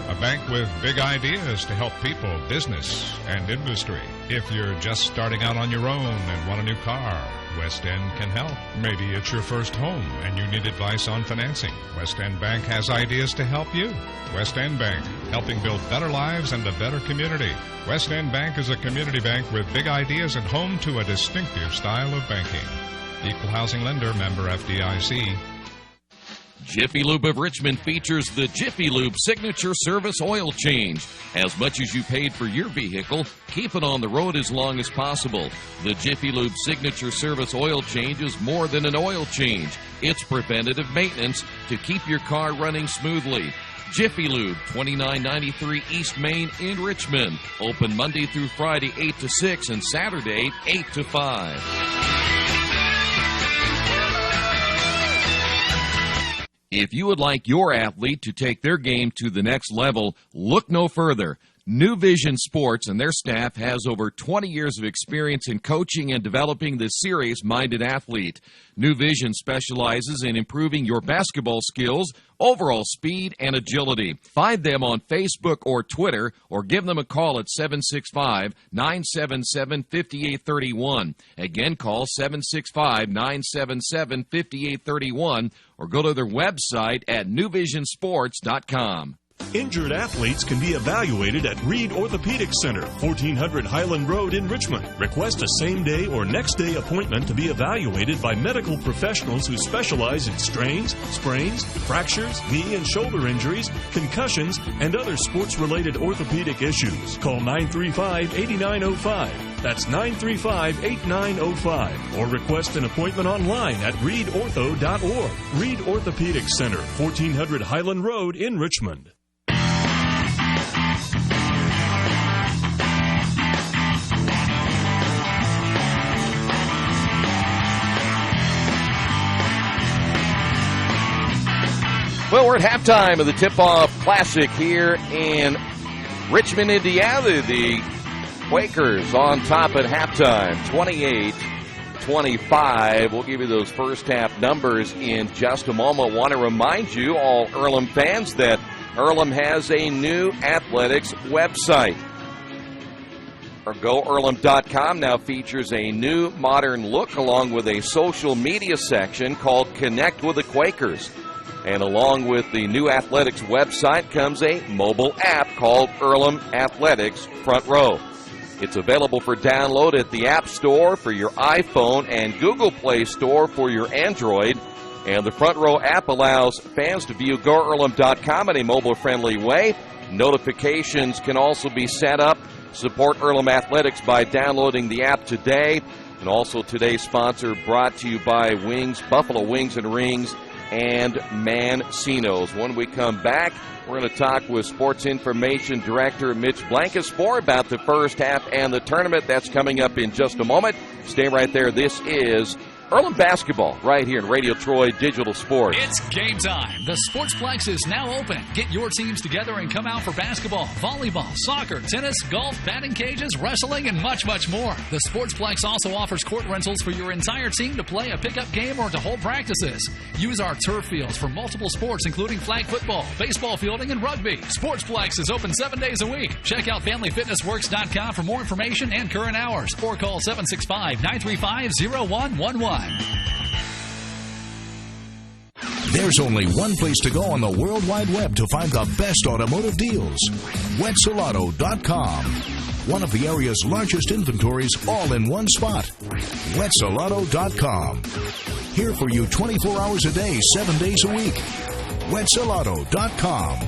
A bank with big ideas to help people, business, and industry. If you're just starting out on your own and want a new car, West End can help. Maybe it's your first home and you need advice on financing. West End Bank has ideas to help you. West End Bank, helping build better lives and a better community. West End Bank is a community bank with big ideas and home to a distinctive style of banking. Equal housing lender, member FDIC. Jiffy Lube of Richmond features the Jiffy Lube Signature Service Oil Change. As much as you paid for your vehicle, keep it on the road as long as possible. The Jiffy Lube Signature Service Oil Change is more than an oil change. It's preventative maintenance to keep your car running smoothly. Jiffy Lube, 2993 East Main in Richmond. Open Monday through Friday, 8 to 6, and Saturday, 8 to 5. If you would like your athlete to take their game to the next level, look no further. New Vision Sports and their staff has over 20 years of experience in coaching and developing the serious-minded athlete. New Vision specializes in improving your basketball skills, overall speed, and agility. Find them on Facebook or Twitter, or give them a call at 765-977-5831. Again, call 765-977-5831, or go to their website at newvisionsports.com. Injured athletes can be evaluated at Reed Orthopedic Center, 1400 Highland Road in Richmond. Request a same-day or next-day appointment to be evaluated by medical professionals who specialize in strains, sprains, fractures, knee and shoulder injuries, concussions, and other sports-related orthopedic issues. Call 935-8905. That's 935-8905. Or request an appointment online at reedortho.org. Reed Orthopedic Center, 1400 Highland Road in Richmond. Well, we're at halftime of the Tip-Off Classic here in Richmond, Indiana. The Quakers on top at halftime, 28-25. We'll give you those first half numbers in just a moment. I want to remind you, all Earlham fans, that Earlham has a new athletics website. GoEarlham.com now features a new modern look along with a social media section called Connect with the Quakers. And along with the new athletics website comes a mobile app called Earlham Athletics Front Row. It's available for download at the App Store for your iPhone and Google Play Store for your Android. And the Front Row app allows fans to view GoEarlham.com in a mobile-friendly way. Notifications can also be set up. Support Earlham Athletics by downloading the app today. And also today's sponsor brought to you by Wings, Buffalo Wings and Rings, and Mancino's. When we come back, we're going to talk with Sports Information Director Mitch Blankenspore about the first half and the tournament. That's coming up in just a moment. Stay right there. This is Earlham Basketball right here in Radio Troy Digital Sports. It's game time. The Sportsplex is now open. Get your teams together and come out for basketball, volleyball, soccer, tennis, golf, batting cages, wrestling, and much, much more. The Sportsplex also offers court rentals for your entire team to play a pickup game or to hold practices. Use our turf fields for multiple sports, including flag football, baseball fielding, and rugby. Sportsplex is open 7 days a week. Check out FamilyFitnessWorks.com for more information and current hours, or call 765-935-0111. There's only one place to go on the World Wide Web to find the best automotive deals. Wetzelauto.com. One of the area's largest inventories all in one spot. Wetzelauto.com. Here for you 24 hours a day, 7 days a week. Wetzelauto.com.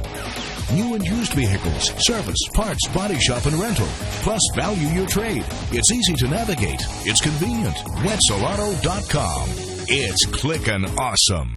New and used vehicles, service, parts, body shop, and rental. Plus, value your trade. It's easy to navigate. It's convenient. Wetzelauto.com. It's clickin' awesome.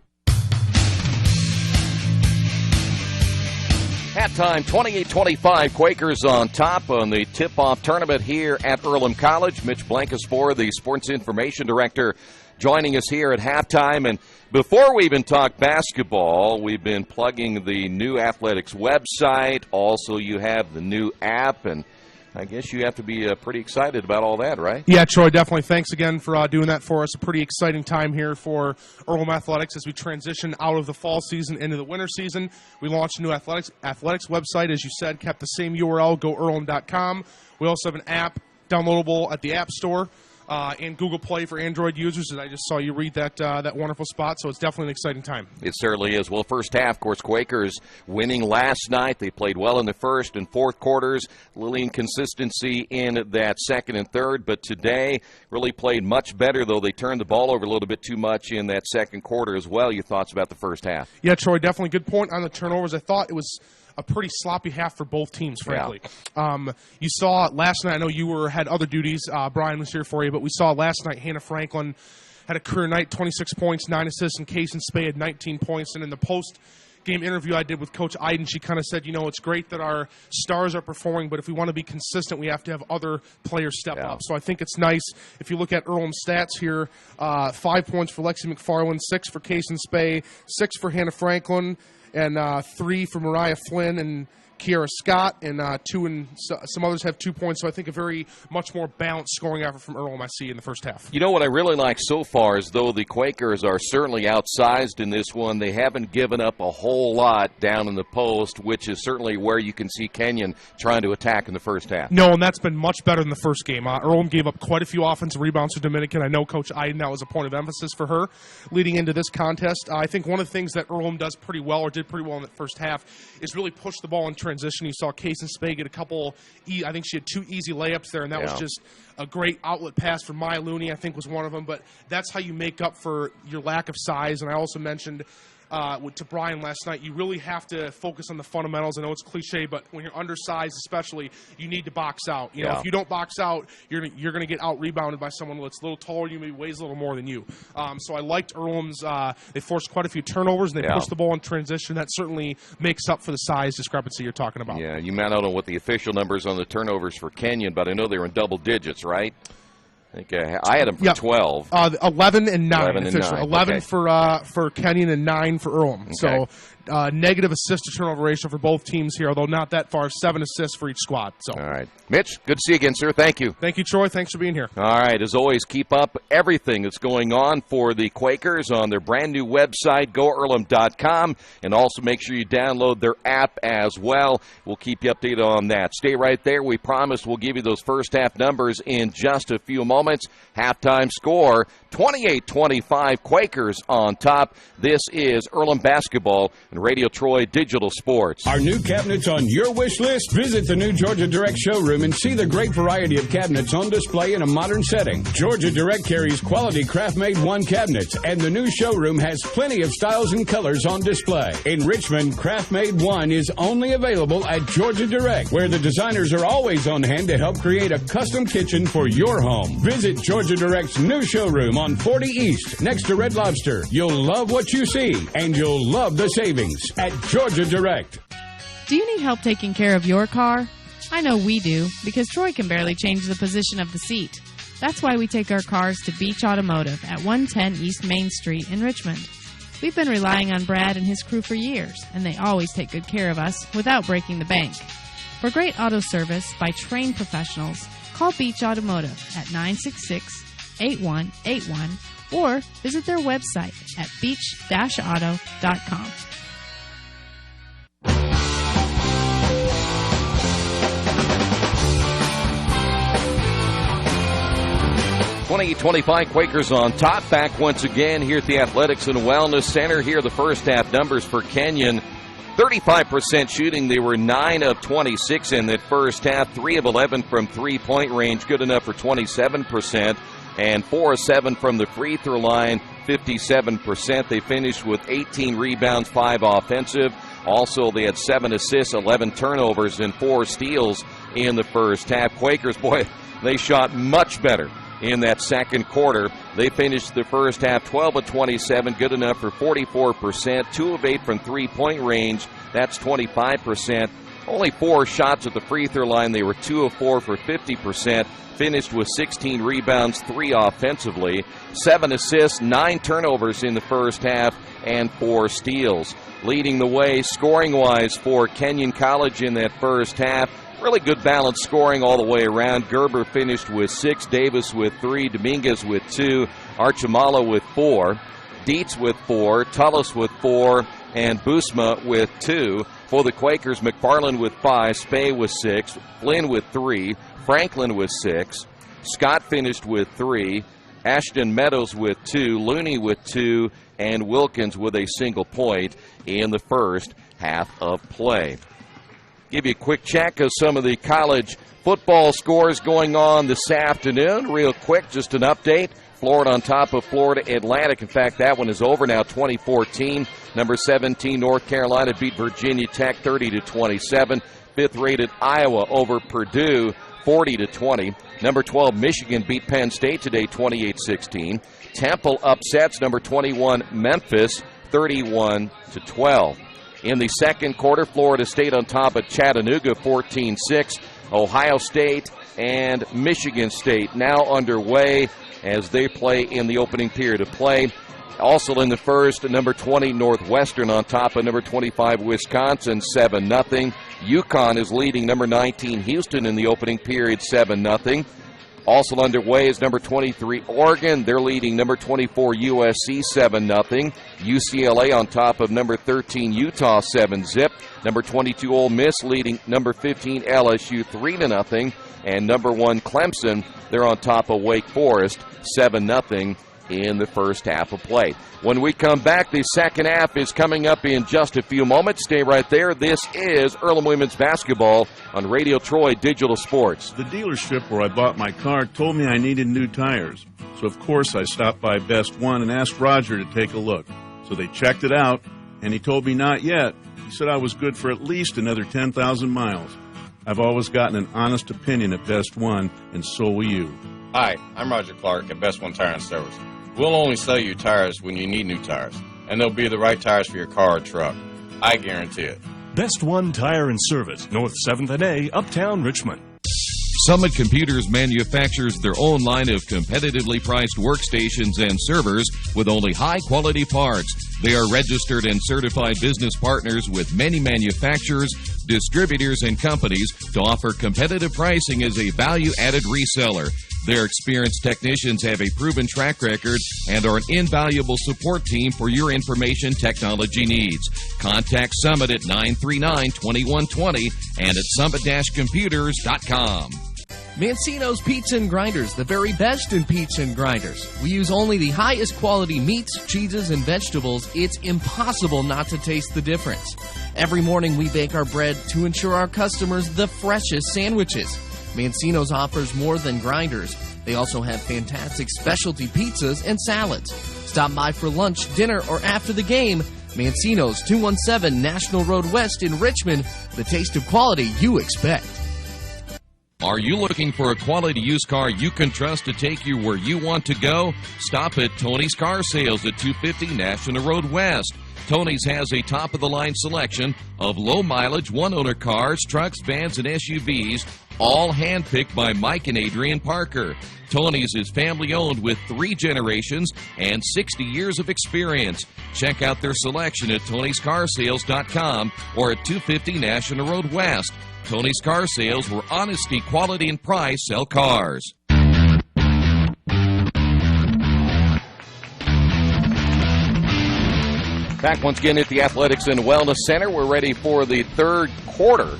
Halftime, 28-25. Quakers on top on the tip-off tournament here at Earlham College. Mitch Blankenspore, the Sports Information Director, joining us here at halftime. And before we even talk basketball, we've been plugging the new athletics website. Also, you have the new app, and I guess you have to be pretty excited about all that, right? Yeah, Troy, definitely. Thanks again for doing that for us. A pretty exciting time here for Earlham Athletics as we transition out of the fall season into the winter season. We launched a new athletics website, as you said, kept the same URL, GoEarlham.com. We also have an app downloadable at the App Store. And Google Play for Android users, and I just saw you read that wonderful spot, so it's definitely an exciting time. It certainly is. Well, first half, of course, Quakers winning last night. They played well in the first and fourth quarters, a little inconsistency in that second and third, but today really played much better, though they turned the ball over a little bit too much in that second quarter as well. Your thoughts about the first half? Yeah, Troy, definitely good point on the turnovers. I thought it was a pretty sloppy half for both teams, frankly. Yeah. You saw last night, I know you had other duties. Brian was here for you, but we saw last night Hannah Franklin had a career night, 26 points, 9 assists, and Kaysen Spey had 19 points. And in the post-game interview I did with Coach Iden, she kind of said, it's great that our stars are performing, but if we want to be consistent, we have to have other players step up. So I think it's nice. If you look at Earlham stats here, 5 points for Lexi McFarland, 6 for Kaysen Spey, 6 for Hannah Franklin, and 3 for Mariah Flynn, and Kiara Scott, and some others have 2 points. So I think a very much more balanced scoring effort from Earlham I see in the first half. You know what I really like so far is, though the Quakers are certainly outsized in this one, they haven't given up a whole lot down in the post, which is certainly where you can see Kenyon trying to attack in the first half. No, and that's been much better than the first game. Earlham gave up quite a few offensive rebounds to Dominican. I know Coach Iden, that was a point of emphasis for her leading into this contest. I think one of the things that Earlham does pretty well, or did pretty well in the first half, is really push the ball in transition. You saw Kaysen Spade get a couple, I think she had 2 easy layups there, and that was just a great outlet pass from Maya Looney, I think was one of them. But that's how you make up for your lack of size. And I also mentioned to Brian last night, you really have to focus on the fundamentals. I know it's cliche, but when you're undersized especially, you need to box out. You know, if you don't box out, you're going to get out-rebounded by someone that's a little taller than you, maybe weighs a little more than you. So I liked Earlham's. They forced quite a few turnovers, and they pushed the ball in transition. That certainly makes up for the size discrepancy you're talking about. Yeah, you might not know what the official numbers on the turnovers for Kenyon, but I know they were in double digits, right? I think I had them for 12. 11 and 9. 11 and 9. 11 for Kenyon and 9 for Earlham. Okay. So negative assist to turnover ratio for both teams here, although not that far. 7 assists for each squad. So. All right. Mitch, good to see you again, sir. Thank you. Thank you, Troy. Thanks for being here. All right. As always, keep up everything that's going on for the Quakers on their brand new website, goearlham.com, and also make sure you download their app as well. We'll keep you updated on that. Stay right there. We promise we'll give you those first half numbers in just a few moments. Halftime score, 28-25, Quakers on top. This is Earlham Basketball and Radio Troy Digital Sports. Are new cabinets on your wish list? Visit the new Georgia Direct showroom and see the great variety of cabinets on display in a modern setting. Georgia Direct carries quality craft-made one cabinets, and the new showroom has plenty of styles and colors on display. In Richmond, craft-made one is only available at Georgia Direct, where the designers are always on hand to help create a custom kitchen for your home. Visit Georgia Direct's new showroom on 40 East, next to Red Lobster. You'll love what you see, and you'll love the savings at Georgia Direct. Do you need help taking care of your car? I know we do, because Troy can barely change the position of the seat. That's why we take our cars to Beach Automotive at 110 East Main Street in Richmond. We've been relying on Brad and his crew for years, and they always take good care of us without breaking the bank. For great auto service by trained professionals, call Beach Automotive at 966-8181 or visit their website at beach-auto.com. (20-25) Quakers on top. Back once again here at the Athletics and Wellness Center. Here are the first half numbers for Kenyon. 35% shooting. They were 9 of 26 in that first half. 3 of 11 from three-point range. Good enough for 27%. And 4 of 7 from the free throw line. 57%. They finished with 18 rebounds, 5 offensive. Also, they had 7 assists, 11 turnovers, and 4 steals in the first half. Quakers, boy, they shot much better in that second quarter. They finished the first half 12 of 27, good enough for 44%, 2 of 8 from three-point range, that's 25%. Only 4 shots at the free throw line. They were 2 of 4 for 50%, finished with 16 rebounds, 3 offensively, 7 assists, 9 turnovers in the first half, and 4 steals. Leading the way scoring-wise for Kenyon College in that first half. Really good balanced scoring all the way around. Gerber finished with 6, Davis with 3, Dominguez with 2, Archimala with 4, Dietz with 4, Tullis with 4, and Busma with 2. For the Quakers, McFarland with 5, Spey with 6, Flynn with 3, Franklin with 6, Scott finished with 3, Ashton Meadows with 2, Looney with 2, and Wilkins with a single point in the first half of play. Give you a quick check of some of the college football scores going on this afternoon. Real quick, just an update. Florida on top of Florida Atlantic. In fact, that one is over now, 2014. Number 17, North Carolina beat Virginia Tech 30-27. 5th-rated Iowa over Purdue 40-20. Number 12, Michigan beat Penn State today 28-16. Temple upsets number 21, Memphis 31-12. In the second quarter, Florida State on top of Chattanooga 14-6. Ohio State and Michigan State now underway as they play in the opening period of play. Also in the first, number 20 Northwestern on top of number 25 Wisconsin, 7-0. UConn is leading number 19 Houston in the opening period, 7-0. Also underway is number 23 Oregon. They're leading number 24 USC 7-0. UCLA on top of number 13 Utah 7-zip. Number 22 Ole Miss leading number 15 LSU 3-0. And number 1 Clemson, they're on top of Wake Forest 7-0 in the first half of play. When we come back, the second half is coming up in just a few moments. Stay right there. This is Earlham Women's Basketball on Radio Troy Digital Sports. The dealership where I bought my car told me I needed new tires. So, of course, I stopped by Best One and asked Roger to take a look. So they checked it out, and he told me not yet. He said I was good for at least another 10,000 miles. I've always gotten an honest opinion at Best One, and so will you. Hi, I'm Roger Clark at Best One Tire and Service. We'll only sell you tires when you need new tires, and they'll be the right tires for your car or truck. I guarantee it. Best One Tire and Service, North 7th and A, Uptown Richmond. Summit Computers manufactures their own line of competitively priced workstations and servers with only high-quality parts. They are registered and certified business partners with many manufacturers, distributors, and companies to offer competitive pricing as a value-added reseller. Their experienced technicians have a proven track record and are an invaluable support team for your information technology needs. Contact Summit at 939-2120 and at summit-computers.com. Mancino's Pizza and Grinders, the very best in pizza and grinders. We use only the highest quality meats, cheeses, and vegetables. It's impossible not to taste the difference. Every morning we bake our bread to ensure our customers the freshest sandwiches. Mancino's offers more than grinders. They also have fantastic specialty pizzas and salads. Stop by for lunch, dinner, or after the game. Mancino's, 217 National Road West in Richmond. The taste of quality you expect. Are you looking for a quality used car you can trust to take you where you want to go? Stop at Tony's Car Sales at 250 National Road West. Tony's has a top-of-the-line selection of low-mileage, one-owner cars, trucks, vans, and SUVs, all hand-picked by Mike and Adrian Parker. Tony's is family-owned with 3 generations and 60 years of experience. Check out their selection at Tony'sCarSales.com or at 250 National Road West. Tony's Car Sales, where honesty, quality, and price sell cars. Back once again at the Athletics and Wellness Center. We're ready for the third quarter.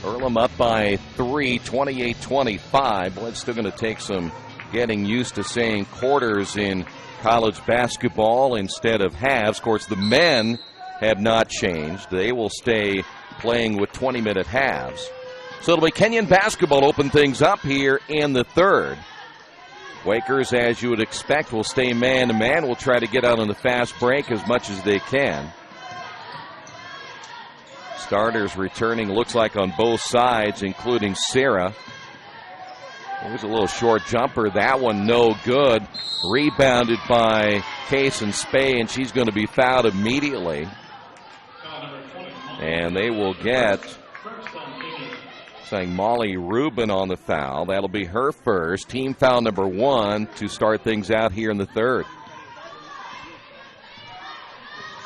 Earlham up by 3, 28-25. Well, it's still going to take some getting used to saying quarters in college basketball instead of halves. Of course, the men have not changed. They will stay playing with 20-minute halves. So it'll be Kenyon basketball open things up here in the third. Quakers, as you would expect, will stay man-to-man. Will try to get out on the fast break as much as they can. Starters returning, looks like on both sides, including Sarah. Here's a little short jumper. That one no good. Rebounded by Case and Spey, and she's going to be fouled immediately. And they will get, saying Molly Rubin on the foul. That'll be her first. Team foul number 1 to start things out here in the third.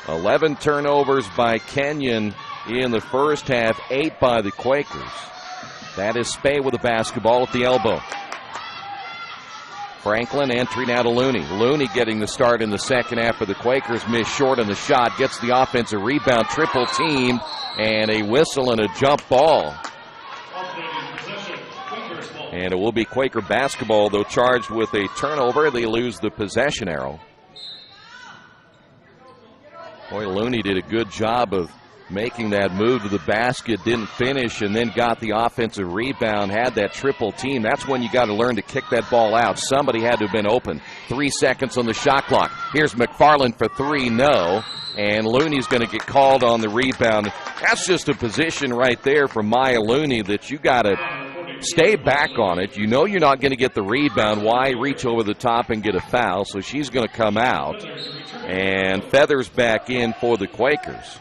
11 turnovers by Kenyon in the first half, 8 by the Quakers. That is Spey with the basketball at the elbow. Franklin entry now to Looney. Looney getting the start in the second half for the Quakers. Missed short on the shot. Gets the offensive rebound. Triple teamed. And a whistle and a jump ball. And it will be Quaker basketball, though charged with a turnover. They lose the possession arrow. Boy, Looney did a good job of making that move to the basket, didn't finish, and then got the offensive rebound, had that triple team. That's when you got to learn to kick that ball out. Somebody had to have been open. 3 seconds on the shot clock. Here's McFarland for 3, no. And Looney's going to get called on the rebound. That's just a position right there for Maya Looney that you got to stay back on it. You know you're not going to get the rebound. Why reach over the top and get a foul? So she's going to come out. And Feathers back in for the Quakers.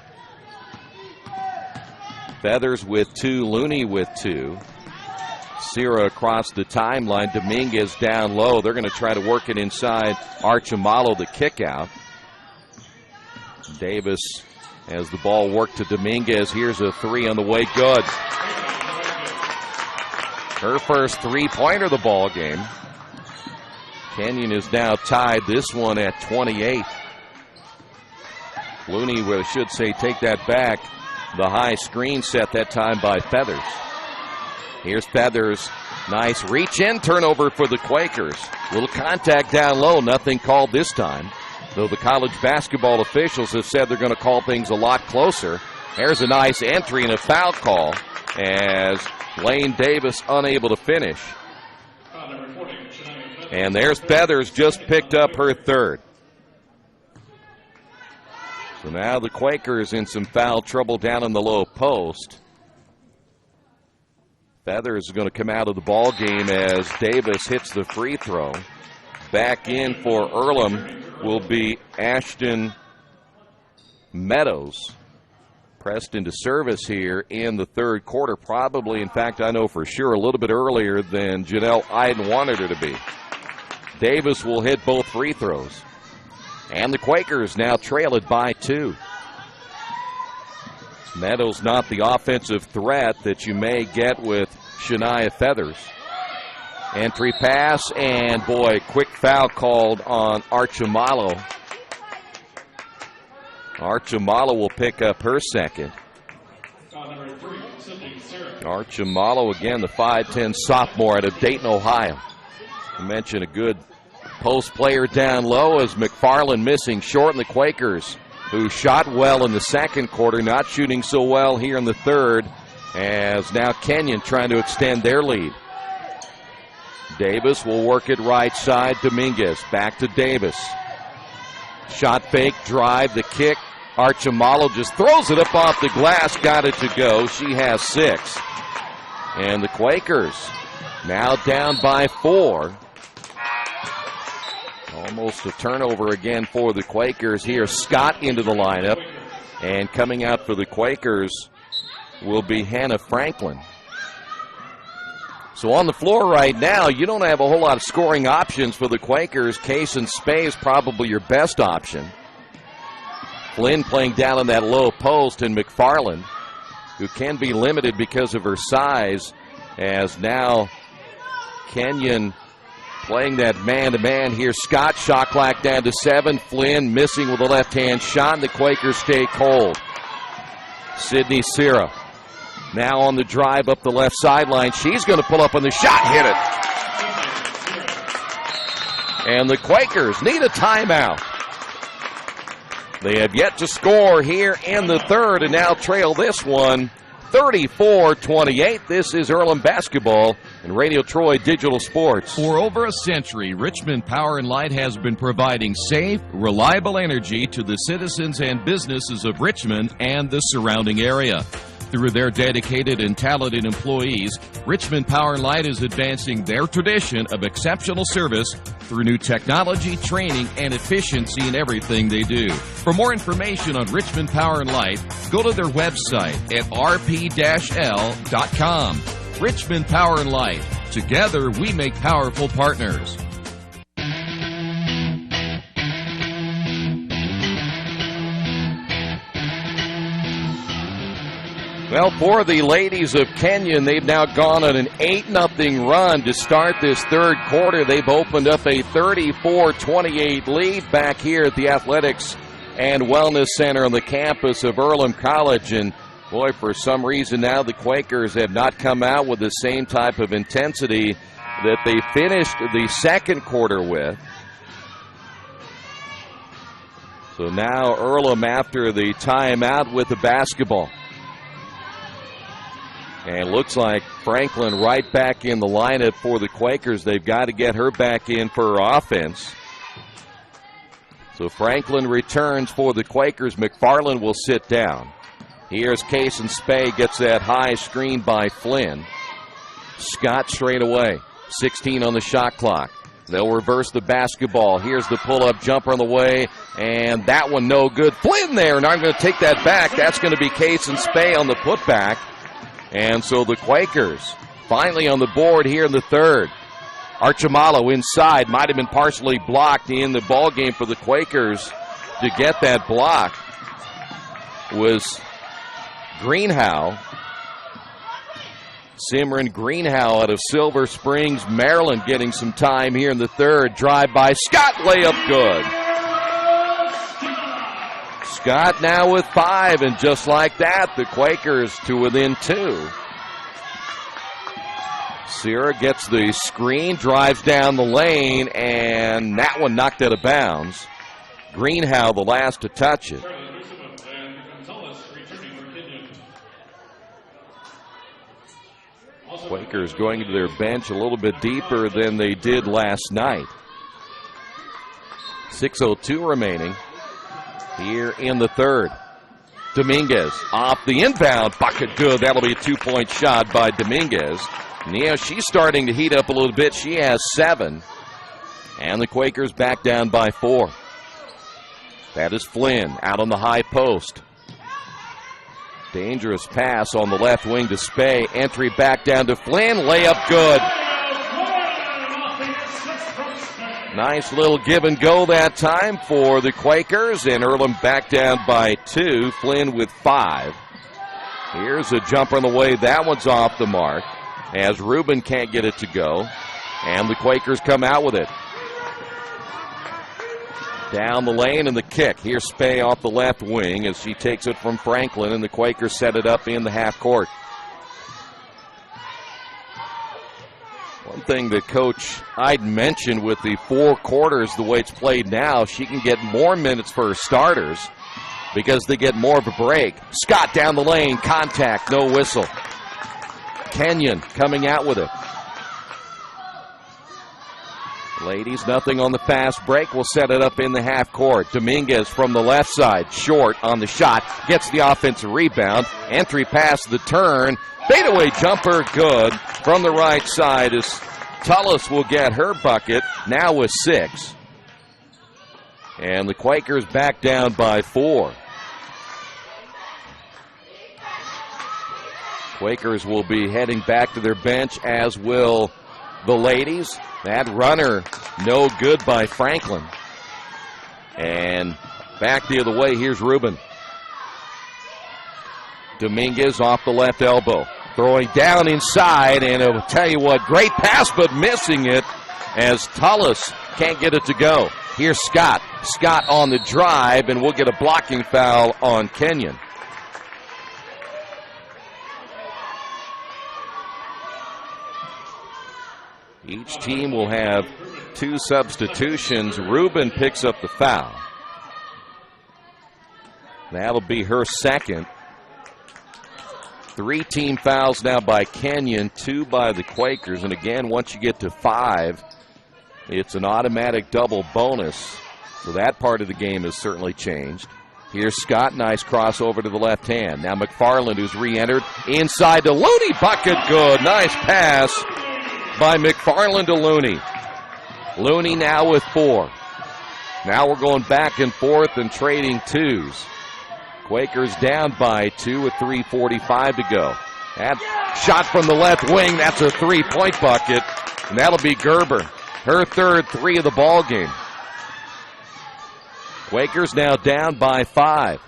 Feathers with 2, Looney with 2. Sierra across the timeline. Dominguez down low. They're going to try to work it inside. Archimalo, the kick out. Davis as the ball worked to Dominguez. Here's a three on the way. Good. Her first three-pointer of the ball game. Kenyon is now tied this one at 28. Looney, I should say, take that back. The high screen set that time by Feathers. Here's Feathers. Nice reach-in turnover for the Quakers. Little contact down low. Nothing called this time. Though the college basketball officials have said they're going to call things a lot closer. There's a nice entry and a foul call as Lane Davis unable to finish. And there's Feathers, just picked up her third. So now the Quakers in some foul trouble down in the low post. Feathers is going to come out of the ball game as Davis hits the free throw. Back in for Earlham will be Ashton Meadows. Pressed into service here in the third quarter. Probably, in fact, I know for sure, a little bit earlier than Janelle Iden wanted her to be. Davis will hit both free throws. And the Quakers now trail it by 2. Meadows not the offensive threat that you may get with Shania Feathers. Entry pass, and boy, quick foul called on Archimalo. Archimalo will pick up her second. Archimalo, again, the 5'10 sophomore out of Dayton, Ohio. You mentioned a good post player down low as McFarland missing short, and the Quakers, who shot well in the second quarter, not shooting so well here in the third, as now Kenyon trying to extend their lead. Davis will work it right side. Dominguez back to Davis. Shot fake, drive, the kick. Archimalo just throws it up off the glass, got it to go. She has 6. And the Quakers now down by 4. Almost a turnover again for the Quakers here. Scott into the lineup. And coming out for the Quakers will be Hannah Franklin. So on the floor right now, you don't have a whole lot of scoring options for the Quakers. Case and Spey is probably your best option. Flynn playing down in that low post, and McFarland, who can be limited because of her size, as now Kenyon playing that man-to-man here. Scott, shot clock down to 7. Flynn missing with a left-hand shot, and the Quakers stay cold. Sydney Sierra now on the drive up the left sideline. She's going to pull up on the shot, hit it. And the Quakers need a timeout. They have yet to score here in the third and now trail this one 34-28. This is Earlham basketball and Radio Troy Digital Sports. For over a century, Richmond Power and Light has been providing safe, reliable energy to the citizens and businesses of Richmond and the surrounding area. Through their dedicated and talented employees, Richmond Power and Light is advancing their tradition of exceptional service through new technology, training, and efficiency in everything they do. For more information on Richmond Power and Light, go to their website at rp-l.com. Richmond Power and Light. Together, we make powerful partners. Well, for the ladies of Kenyon, they've now gone on an 8-0 run to start this third quarter. They've opened up a 34-28 lead back here at the Athletics and Wellness Center on the campus of Earlham College. And, boy, for some reason now the Quakers have not come out with the same type of intensity that they finished the second quarter with. So now Earlham after the timeout with the basketball. And looks like Franklin right back in the lineup for the Quakers. They've got to get her back in for her offense. So Franklin returns for the Quakers. McFarland will sit down. Here's Case and Spey, gets that high screen by Flynn. Scott straight away. 16 on the shot clock. They'll reverse the basketball. Here's the pull-up jumper on the way, and that one no good. Flynn there, and I'm going to take that back. That's going to be Case and Spey on the putback. And so the Quakers finally on the board here in the third. Archimalo inside, might have been partially blocked in the ball game for the Quakers. To get that block was Greenhow. Simran Greenhow out of Silver Springs, Maryland, getting some time here in the third. Drive by Scott, layup good. Scott now with 5, and just like that, the Quakers to within 2. Sierra gets the screen, drives down the lane, and that one knocked out of bounds. Greenhow the last to touch it. Quakers going to their bench a little bit deeper than they did last night. 6:02 remaining here in the third. Dominguez off the inbound, bucket good. That'll be a 2-point shot by Dominguez. And, you know, she's starting to heat up a little bit. She has 7. And the Quakers back down by 4. That is Flynn out on the high post. Dangerous pass on the left wing to Spey. Entry back down to Flynn. Layup good. Nice little give and go that time for the Quakers. And Earlham back down by 2. Flynn with 5. Here's a jumper on the way. That one's off the mark, as Rubin can't get it to go. And the Quakers come out with it. Down the lane and the kick. Here's Spey off the left wing as she takes it from Franklin, and the Quakers set it up in the half court. One thing that Coach I'd mentioned with the 4 quarters, the way it's played now, she can get more minutes for her starters because they get more of a break. Scott down the lane, contact, no whistle. Kenyon coming out with it. Ladies, nothing on the fast break. We'll set it up in the half court. Dominguez from the left side, short on the shot, gets the offensive rebound. Entry past the turn. Fadeaway jumper, good. From the right side as Tullis will get her bucket, now with 6. And the Quakers back down by 4. Quakers will be heading back to their bench, as will the ladies. That runner, no good by Franklin. And back the other way, here's Rubin. Dominguez off the left elbow. Throwing down inside, and I'll tell you what, great pass, but missing it as Tullis can't get it to go. Here's Scott. Scott on the drive, and we'll get a blocking foul on Kenyon. Each team will have 2 substitutions. Rubin picks up the foul. That'll be her second. 3 team fouls now by Kenyon, 2 by the Quakers. And again, once you get to 5, it's an automatic double bonus. So that part of the game has certainly changed. Here's Scott, nice crossover to the left hand. Now McFarland, who's re-entered, inside to Looney, bucket good. Nice pass by McFarland to Looney. Looney now with 4. Now we're going back and forth and trading 2s. Quakers down by 2 with 3:45 to go. That shot from the left wing, that's a 3-point bucket, and that'll be Gerber. Her third 3 of the ball game. Quakers now down by 5.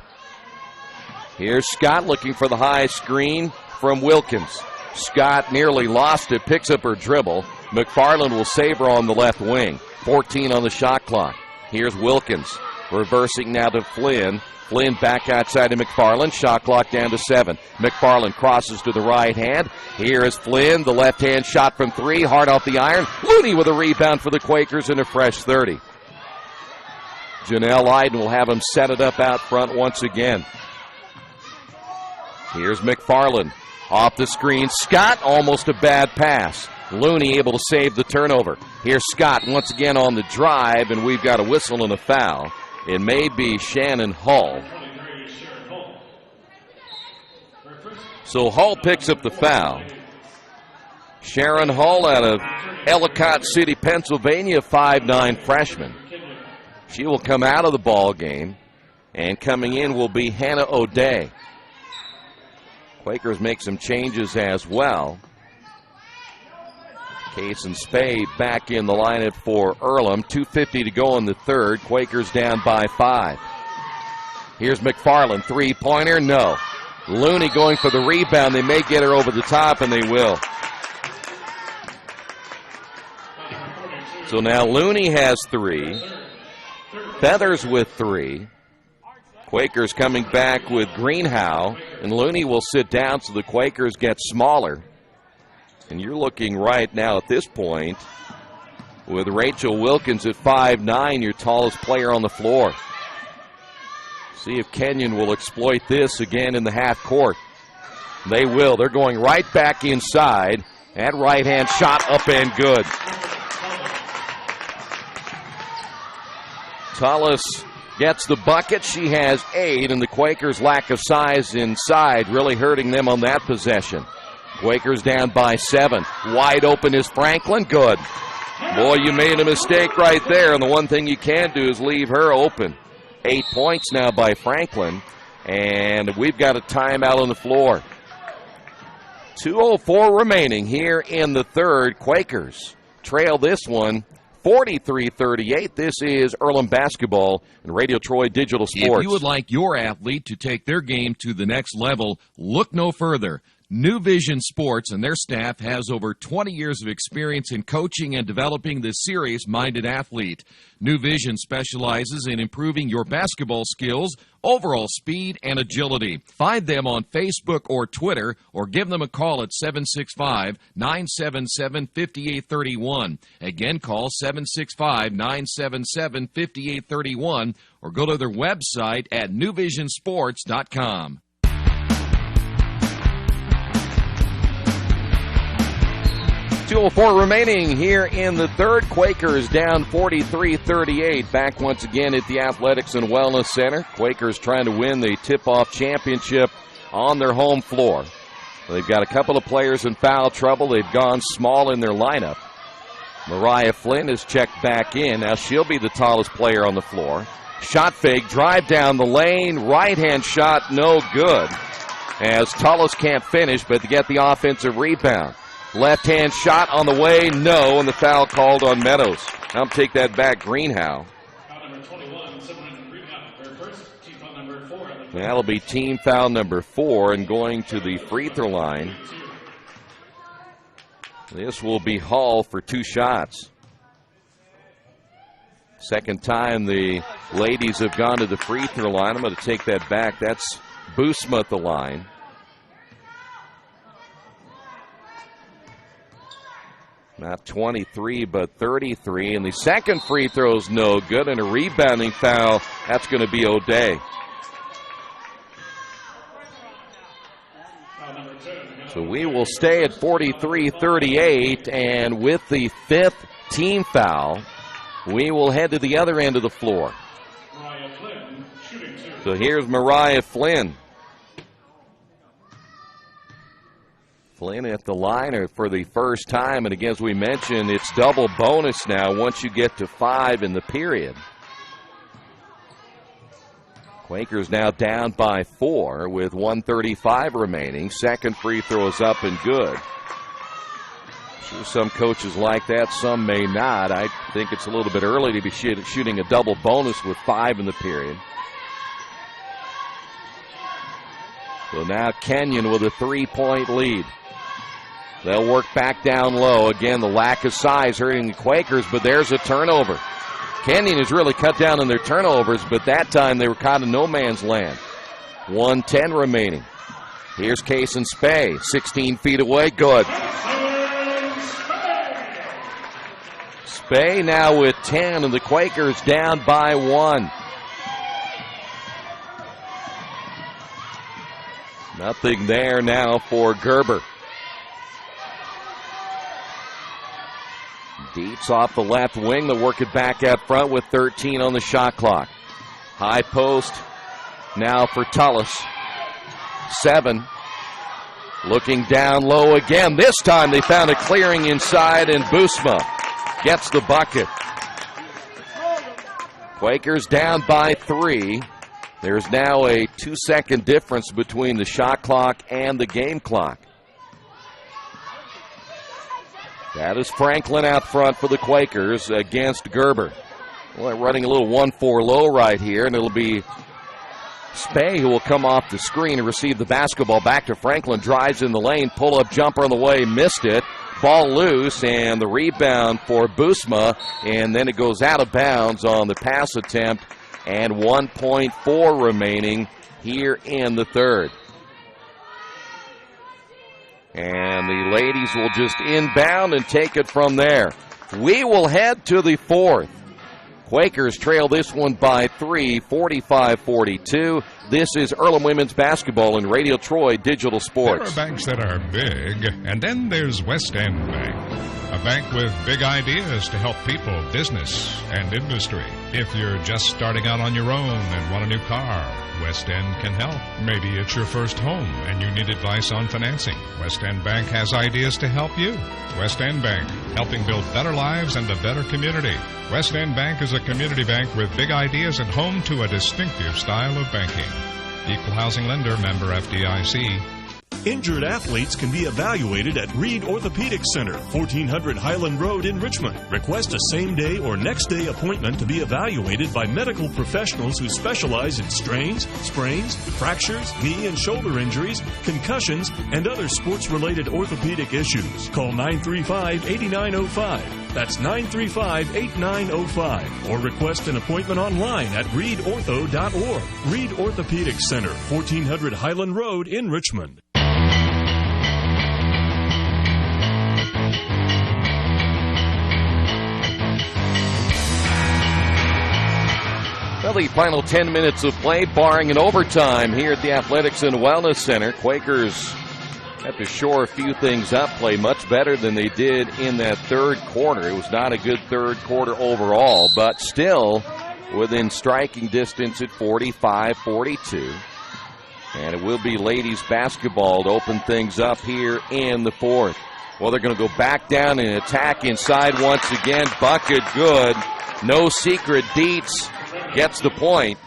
Here's Scott looking for the high screen from Wilkins. Scott nearly lost it, picks up her dribble. McFarland will save her on the left wing. 14 on the shot clock. Here's Wilkins reversing now to Flynn. Flynn back outside to McFarland. Shot clock down to 7. McFarland crosses to the right hand. Here is Flynn. The left hand shot from 3. Hard off the iron. Looney with a rebound for the Quakers and a fresh 30. Janelle Iden will have him set it up out front once again. Here's McFarland. Off the screen. Scott, almost a bad pass. Looney able to save the turnover. Here's Scott once again on the drive, and we've got a whistle and a foul. It may be Shannon Hull. So Hull picks up the foul. Sharon Hull out of Ellicott City, Pennsylvania, 5'9" freshman. She will come out of the ball game, and coming in will be Hannah O'Day. Quakers make some changes as well. Case and Spade back in the lineup for Earlham. 2:50 to go in the third. Quakers down by 5. Here's McFarland. Three-pointer, no. Looney going for the rebound. They may get her over the top, and they will. So now Looney has 3. Feathers with 3. Quakers coming back with Greenhow, and Looney will sit down so the Quakers get smaller. And you're looking right now at this point with Rachel Wilkins at 5'9", your tallest player on the floor. See if Kenyon will exploit this again in the half court. They will. They're going right back inside. That right-hand shot up and good. Tullis gets the bucket. She has 8, and the Quakers' lack of size inside really hurting them on that possession. Quakers down by 7. Wide open is Franklin. Good. Boy, you made a mistake right there, and the one thing you can do is leave her open. 8 points now by Franklin, and we've got a timeout on the floor. 2:04 remaining here in the third. Quakers trail this one 43-38. This is Earlham Basketball and Radio Troy Digital Sports. If you would like your athlete to take their game to the next level, look no further. New Vision Sports and their staff has over 20 years of experience in coaching and developing the serious-minded athlete. New Vision specializes in improving your basketball skills, overall speed, and agility. Find them on Facebook or Twitter, or give them a call at 765-977-5831. Again, call 765-977-5831, or go to their website at newvisionsports.com. 2:04 remaining here in the third. Quakers down 43-38. Back once again at the Athletics and Wellness Center. Quakers trying to win the tip-off championship on their home floor. They've got a couple of players in foul trouble. They've gone small in their lineup. Mariah Flynn is checked back in. Now she'll be the tallest player on the floor. Shot fake, drive down the lane. Right-hand shot, no good. As Tullis can't finish, but to get the offensive rebound. Left-hand shot on the way, no, and the foul called on Meadows. I'll take that back, Greenhow. That'll be team foul number 4, and going to the free throw line. This will be Hall for 2 shots. Second time the ladies have gone to the free throw line. I'm going to take that back. That's Boosma at the line. Not 23, but 33. And the second free throw is no good. And a rebounding foul, that's going to be O'Day. So we will stay at 43-38. And with the 5th team foul, we will head to the other end of the floor. So here's Mariah Flynn. Flynn at the line for the first time, and again, as we mentioned, it's double bonus now once you get to 5 in the period. Quakers now down by 4 with 1:35 remaining. Second free throw is up and good. Sure, some coaches like that, some may not. I think it's a little bit early to be shooting a double bonus with 5 in the period. So now Kenyon with a 3-point lead. They'll work back down low. Again, the lack of size hurting the Quakers, but there's a turnover. Kenyon has really cut down on their turnovers, but that time they were caught in no man's land. 1:10 remaining. Here's Case and Spey, 16 feet away, good. Spey now with 10, and the Quakers down by 1. Nothing there now for Gerber. Dietz off the left wing. They'll work it back up front with 13 on the shot clock. High post now for Tullis. 7. Looking down low again. This time they found a clearing inside, and Boosma gets the bucket. Quakers down by 3. There's now a 2-second difference between the shot clock and the game clock. That is Franklin out front for the Quakers against Gerber. Well, they're running a little 1-4 low right here, and it'll be Spey who will come off the screen and receive the basketball back to Franklin. Drives in the lane, pull-up jumper on the way, missed it. Ball loose, and the rebound for Boosma, and then it goes out of bounds on the pass attempt, and 1.4 remaining here in the third. And the ladies will just inbound and take it from there. We will head to the fourth. Quakers trail this one by 3, 45-42. This is Earlham Women's Basketball and Radio Troy Digital Sports. There are banks that are big, and then there's West End Bank, a bank with big ideas to help people, business, and industry. If you're just starting out on your own and want a new car, West End can help. Maybe it's your first home and you need advice on financing. West End Bank has ideas to help you. West End Bank, helping build better lives and a better community. West End Bank is a community bank with big ideas and home to a distinctive style of banking. Equal housing lender, member FDIC. Injured athletes can be evaluated at Reed Orthopedic Center, 1400 Highland Road in Richmond. Request a same-day or next-day appointment to be evaluated by medical professionals who specialize in strains, sprains, fractures, knee and shoulder injuries, concussions, and other sports-related orthopedic issues. Call 935-8905. That's 935-8905. Or request an appointment online at reedortho.org. Reed Orthopedic Center, 1400 Highland Road in Richmond. Well, the final 10 minutes of play, barring an overtime here at the Athletics and Wellness Center. Quakers have to shore a few things up, play much better than they did in that third quarter. It was not a good third quarter overall, but still within striking distance at 45-42. And it will be ladies basketball to open things up here in the fourth. Well, they're going to go back down and attack inside once again. Bucket good. No secret. Dietz gets the point.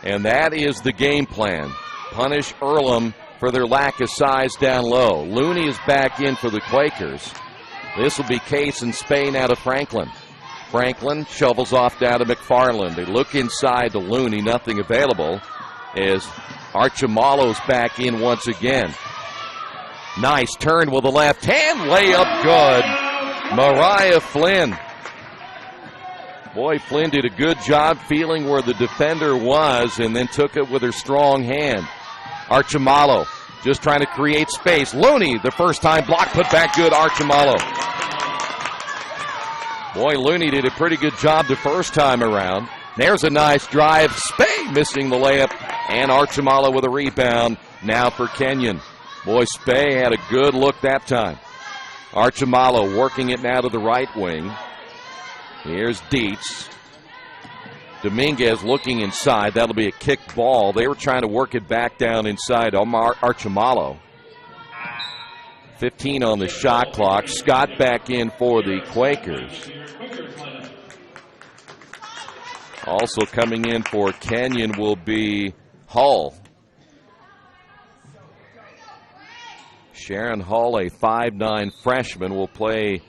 And that is the game plan. Punish Earlham for their lack of size down low. Looney is back in for the Quakers. This will be Case and Spain out of Franklin. Franklin shovels off down to McFarland. They look inside to Looney. Nothing available as Archimalo's back in once again. Nice turn with the left hand. Layup good. Mariah Flynn. Boy, Flynn did a good job feeling where the defender was and then took it with her strong hand. Archimalo just trying to create space. Looney, the first time block put back good. Archimalo. Boy, Looney did a pretty good job the first time around. There's a nice drive. Spey missing the layup. And Archimalo with a rebound now for Kenyon. Boy, Spey had a good look that time. Archimalo working it now to the right wing. Here's Dietz. Dominguez looking inside. That'll be a kicked ball. They were trying to work it back down inside. Archimalo. 15 on the shot clock. Scott back in for the Quakers. Also coming in for Kenyon will be Hull. Sharon Hull, a 5'9" freshman, will play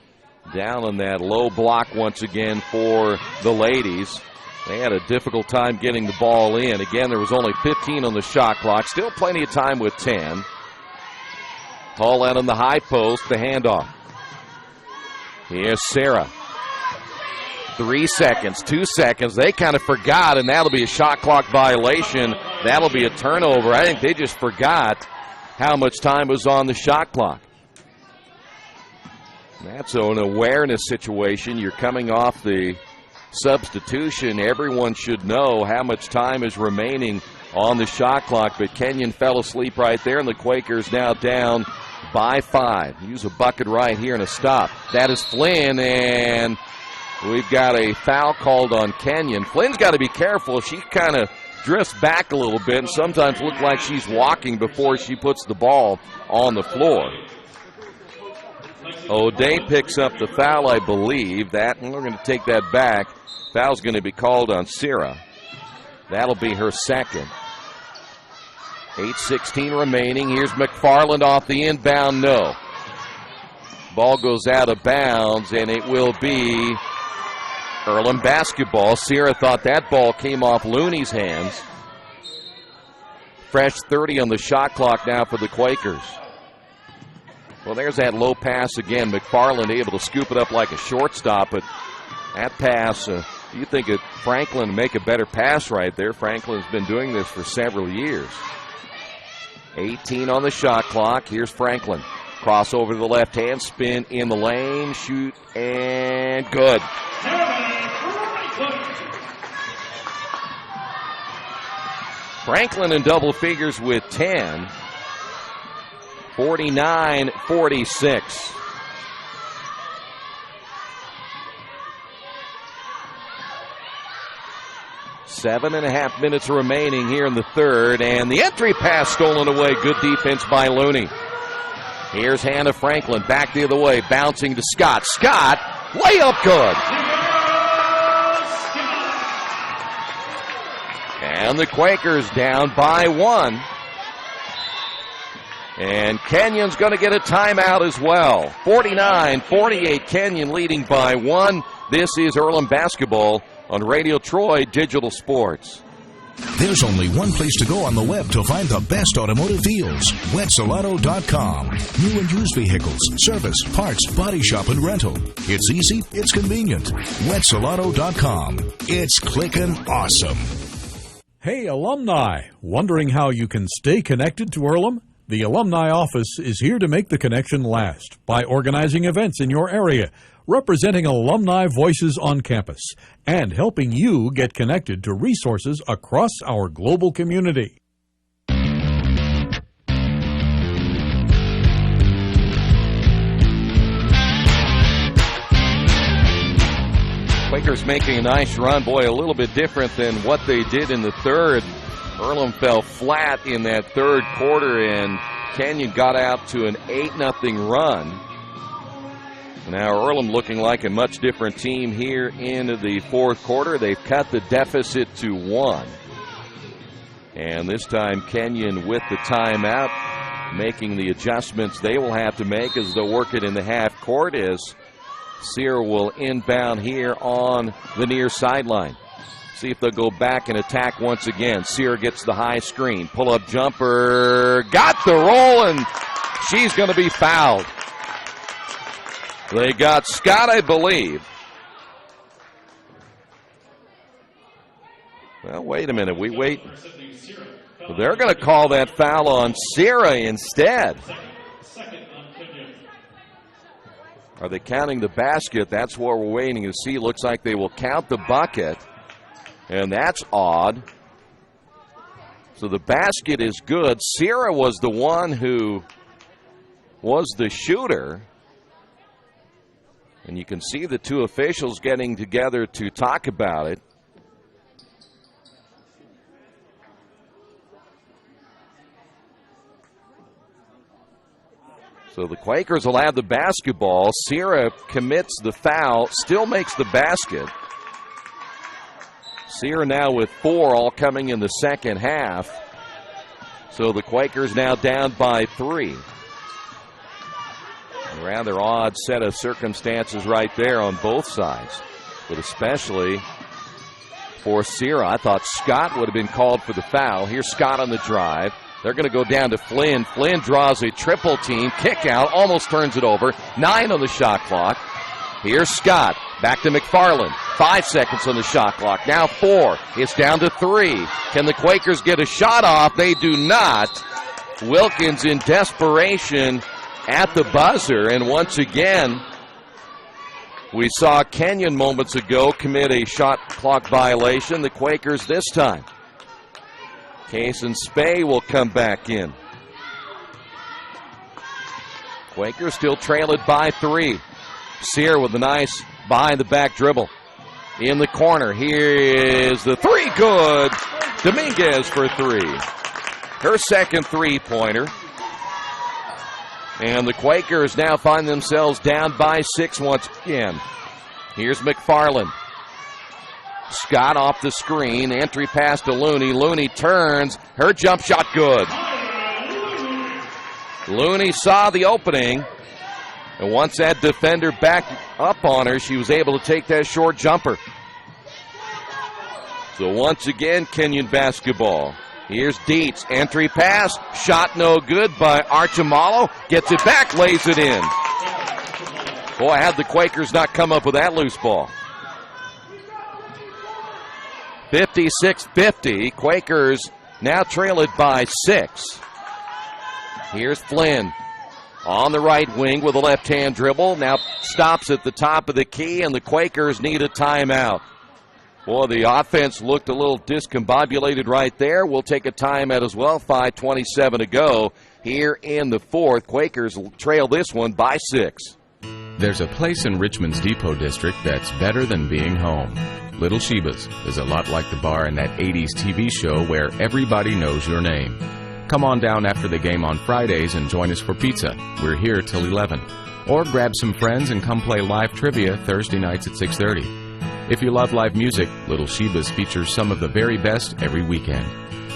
down on that low block once again for the ladies. They had a difficult time getting the ball in. Again, there was only 15 on the shot clock. Still plenty of time with 10. Hull out on the high post, the handoff. Here's Sarah. 3 seconds, 2 seconds. They kind of forgot, and that'll be a shot clock violation. That'll be a turnover. I think they just forgot how much time was on the shot clock. That's an awareness situation. You're coming off the substitution. Everyone should know how much time is remaining on the shot clock, but Kenyon fell asleep right there, and the Quakers now down by 5. Use a bucket right here and a stop. That is Flynn, and we've got a foul called on Kenyon. Flynn's got to be careful. She kind of drifts back a little bit and sometimes looks like she's walking before she puts the ball on the floor. O'Day picks up the foul, I believe. We're going to take that back. Foul's going to be called on Sierra. That'll be her second. 8:16 remaining. Here's McFarland off the inbound. No. Ball goes out of bounds, and it will be Earlham basketball. Sierra thought that ball came off Looney's hands. Fresh 30 on the shot clock now for the Quakers. Well, there's that low pass again. McFarland able to scoop it up like a shortstop, but that pass, you think that Franklin make a better pass right there. Franklin's been doing this for several years. 18 on the shot clock. Here's Franklin. Crossover to the left hand, spin in the lane, shoot, and good. Franklin in double figures with 10. 49-46. Seven and a half minutes remaining here in the third, and the entry pass stolen away. Good defense by Looney. Here's Hannah Franklin back the other way, bouncing to Scott. Scott, layup good. And the Quakers down by one. And Kenyon's going to get a timeout as well. 49-48, Kenyon leading by one. This is Earlham basketball on Radio Troy Digital Sports. There's only one place to go on the web to find the best automotive deals. Wetzelauto.com. New and used vehicles, service, parts, body shop, and rental. It's easy, it's convenient. Wetzelauto.com. It's clicking awesome. Hey, alumni! Wondering how you can stay connected to Earlham? The Alumni Office is here to make the connection last by organizing events in your area, representing alumni voices on campus, and helping you get connected to resources across our global community. Quakers making a nice run. Boy, a little bit different than what they did in the third. Earlham fell flat in that third quarter, and Kenyon got out to an 8-0 run. Now Earlham looking like a much different team here into the fourth quarter. They've cut the deficit to 1. And this time Kenyon with the timeout, making the adjustments they will have to make as they'll work it in the half court as Sear will inbound here on the near sideline. See if they'll go back and attack once again. Sear gets the high screen. Pull-up jumper. Got the roll, and she's going to be fouled. They got Scott, I believe. Well, wait a minute. We wait. They're going to call that foul on Sierra instead. Are they counting the basket? That's what we're waiting to see. Looks like they will count the bucket. And that's odd. So the basket is good. Sierra was the one who was the shooter. And you can see the two officials getting together to talk about it. So the Quakers will have the basketball. Sierra commits the foul, still makes the basket. Sierra now with 4, all coming in the second half. So the Quakers now down by 3. A rather odd set of circumstances right there on both sides, but especially for Sierra. I thought Scott would have been called for the foul. Here's Scott on the drive. They're going to go down to Flynn. Flynn draws a triple team. Kick out. Almost turns it over. 9 on the shot clock. Here's Scott. Back to McFarland. 5 seconds on the shot clock. Now 4. It's down to 3. Can the Quakers get a shot off? They do not. Wilkins in desperation at the buzzer. And once again, we saw Kenyon moments ago commit a shot clock violation. The Quakers this time. Case and Spey will come back in. Quakers still trail it by 3. Sear with a nice behind-the-back dribble. In the corner, here is the 3. Good. Dominguez for 3. Her second three-pointer. And the Quakers now find themselves down by 6 once again. Here's McFarland. Scott off the screen. Entry pass to Looney. Looney turns. Her jump shot good. Looney saw the opening And once that defender backed up on her, she was able to take that short jumper. So once again, Kenyon basketball. Here's Dietz. Entry pass. Shot no good by Archimalo. Gets it back, lays it in. Boy, had the Quakers not come up with that loose ball. 56-50. Quakers now trail it by 6. Here's Flynn on the right wing with a left-hand dribble. Now stops at the top of the key, and the Quakers need a timeout. Boy, the offense looked a little discombobulated right there. We'll take a timeout as well. 5:27 to go here in the fourth. Quakers trail this one by 6. There's a place in Richmond's Depot District that's better than being home. Little Sheba's is a lot like the bar in that 80s TV show where everybody knows your name. Come on down after the game on Fridays and join us for pizza. We're here till 11. Or grab some friends and come play live trivia Thursday nights at 6:30. If you love live music, Little Sheba's features some of the very best every weekend.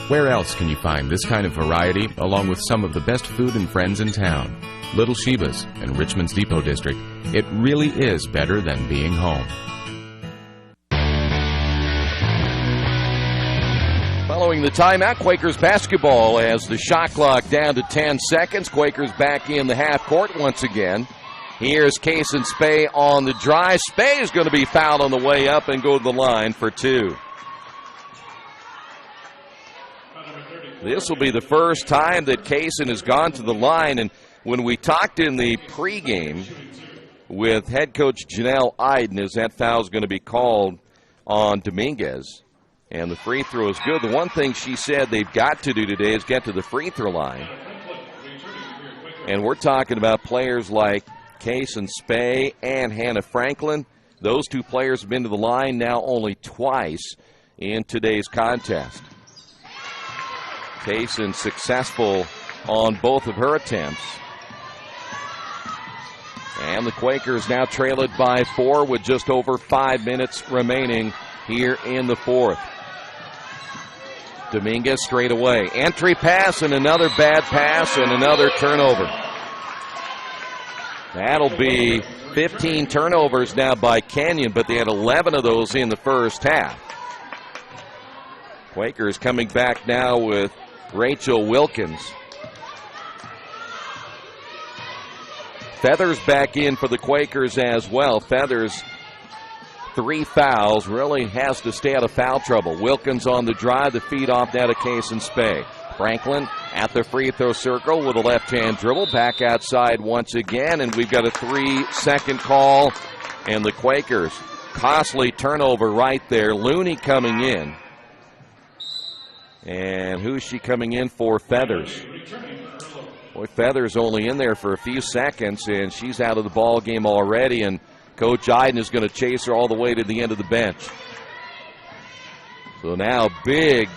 Where else can you find this kind of variety along with some of the best food and friends in town? Little Sheba's in Richmond's Depot District. It really is better than being home. Following the timeout, Quakers basketball as the shot clock down to 10 seconds. Quakers back in the half court once again. Here's Kaysen Spey on the drive. Spey is going to be fouled on the way up and go to the line for 2. This will be the first time that Kaysen has gone to the line, and when we talked in the pregame with head coach Janelle Iden, as that foul is going to be called on Dominguez, and the free throw is good. The one thing she said they've got to do today is get to the free throw line. And we're talking about players like Kaysen Spey and Hannah Franklin. Those two players have been to the line now only twice in today's contest. Kaysen successful on both of her attempts. And the Quakers now trail it by 4 with just over 5 minutes remaining here in the fourth. Dominguez straight away. Entry pass and another bad pass and another turnover. That'll be 15 turnovers now by Kenyon, but they had 11 of those in the first half. Quakers coming back now with Rachel Wilkins. Feathers back in for the Quakers as well. Feathers, 3 fouls, really has to stay out of foul trouble. Wilkins on the drive, the feed off now to Kaysen Spey. Franklin at the free throw circle with a left-hand dribble. Back outside once again, and we've got a 3-second call. And the Quakers, costly turnover right there. Looney coming in. And who's she coming in for? Feathers. Boy, Feathers only in there for a few seconds, and she's out of the ball game already, and Coach Iden is going to chase her all the way to the end of the bench. So now big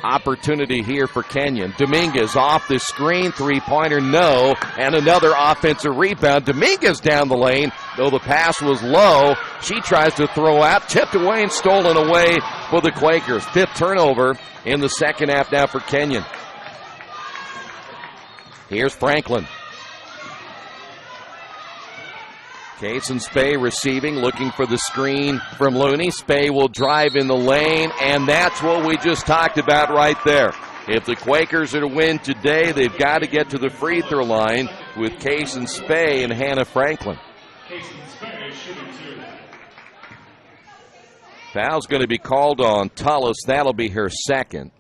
opportunity here for Kenyon. Dominguez off the screen, 3-pointer, no, and another offensive rebound. Dominguez down the lane, though the pass was low. She tries to throw out, tipped away and stolen away for the Quakers. 5th turnover in the second half now for Kenyon. Here's Franklin. Kaysen Spey receiving, looking for the screen from Looney. Spey will drive in the lane, and that's what we just talked about right there. If the Quakers are to win today, they've got to get to the free throw line with Kaysen Spey and Hannah Franklin. Foul's going to be called on Tullis. That'll be her second.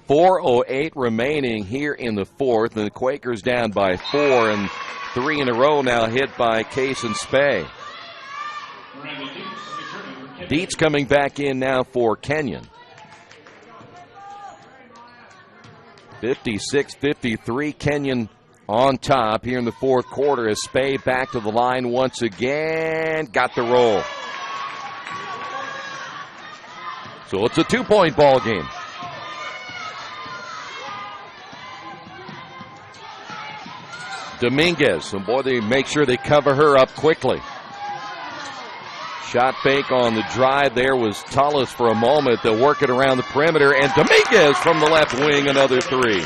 4:08 remaining here in the fourth, and the Quakers down by 4, and 3 in a row now hit by Kaysen Spey. Dietz coming back in now for Kenyon. 56-53, Kenyon on top here in the fourth quarter as Spey back to the line once again. Got the roll. So it's a 2-point ball game. Dominguez, and boy, they make sure they cover her up quickly. Shot fake on the drive there was Tullis for a moment. They'll work it around the perimeter, and Dominguez from the left wing, another 3.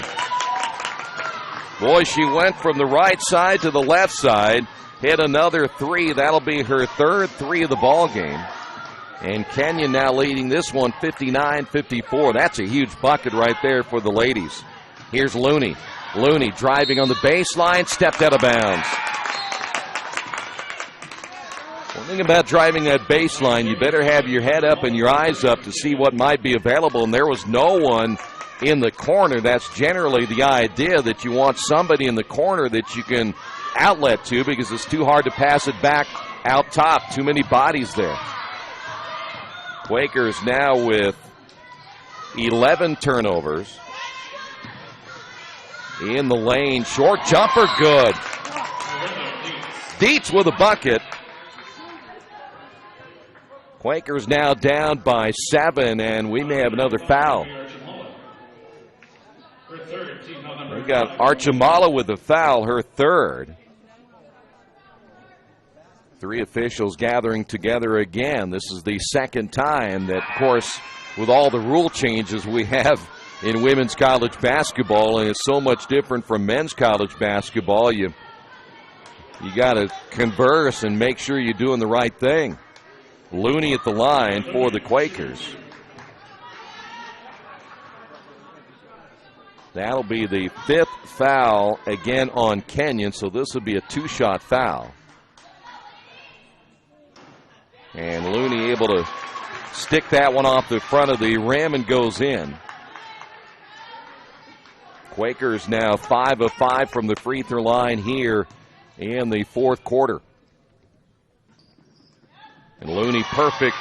Boy, she went from the right side to the left side, hit another three. That'll be her third three of the ball game. And Kenyon now leading this one 59-54. That's a huge bucket right there for the ladies. Here's Looney. Looney driving on the baseline, stepped out of bounds. One thing about driving that baseline, you better have your head up and your eyes up to see what might be available, and there was no one in the corner. That's generally the idea, that you want somebody in the corner that you can outlet to, because it's too hard to pass it back out top. Too many bodies there. Quakers now with 11 turnovers. In the lane, short jumper, good. Dietz with a bucket. Quakers now down by 7, and we may have another foul. We got Archimala with the foul, her third. Three officials gathering together again. This is the second time that, of course, with all the rule changes we have in women's college basketball, and it's so much different from men's college basketball, you got to converse and make sure you're doing the right thing. Looney at the line for the Quakers. That'll be the fifth foul again on Kenyon, so this will be a two-shot foul. And Looney able to stick that one off the front of the rim and goes in. Quakers now 5 of 5 from the free throw line here in the fourth quarter. And Looney perfect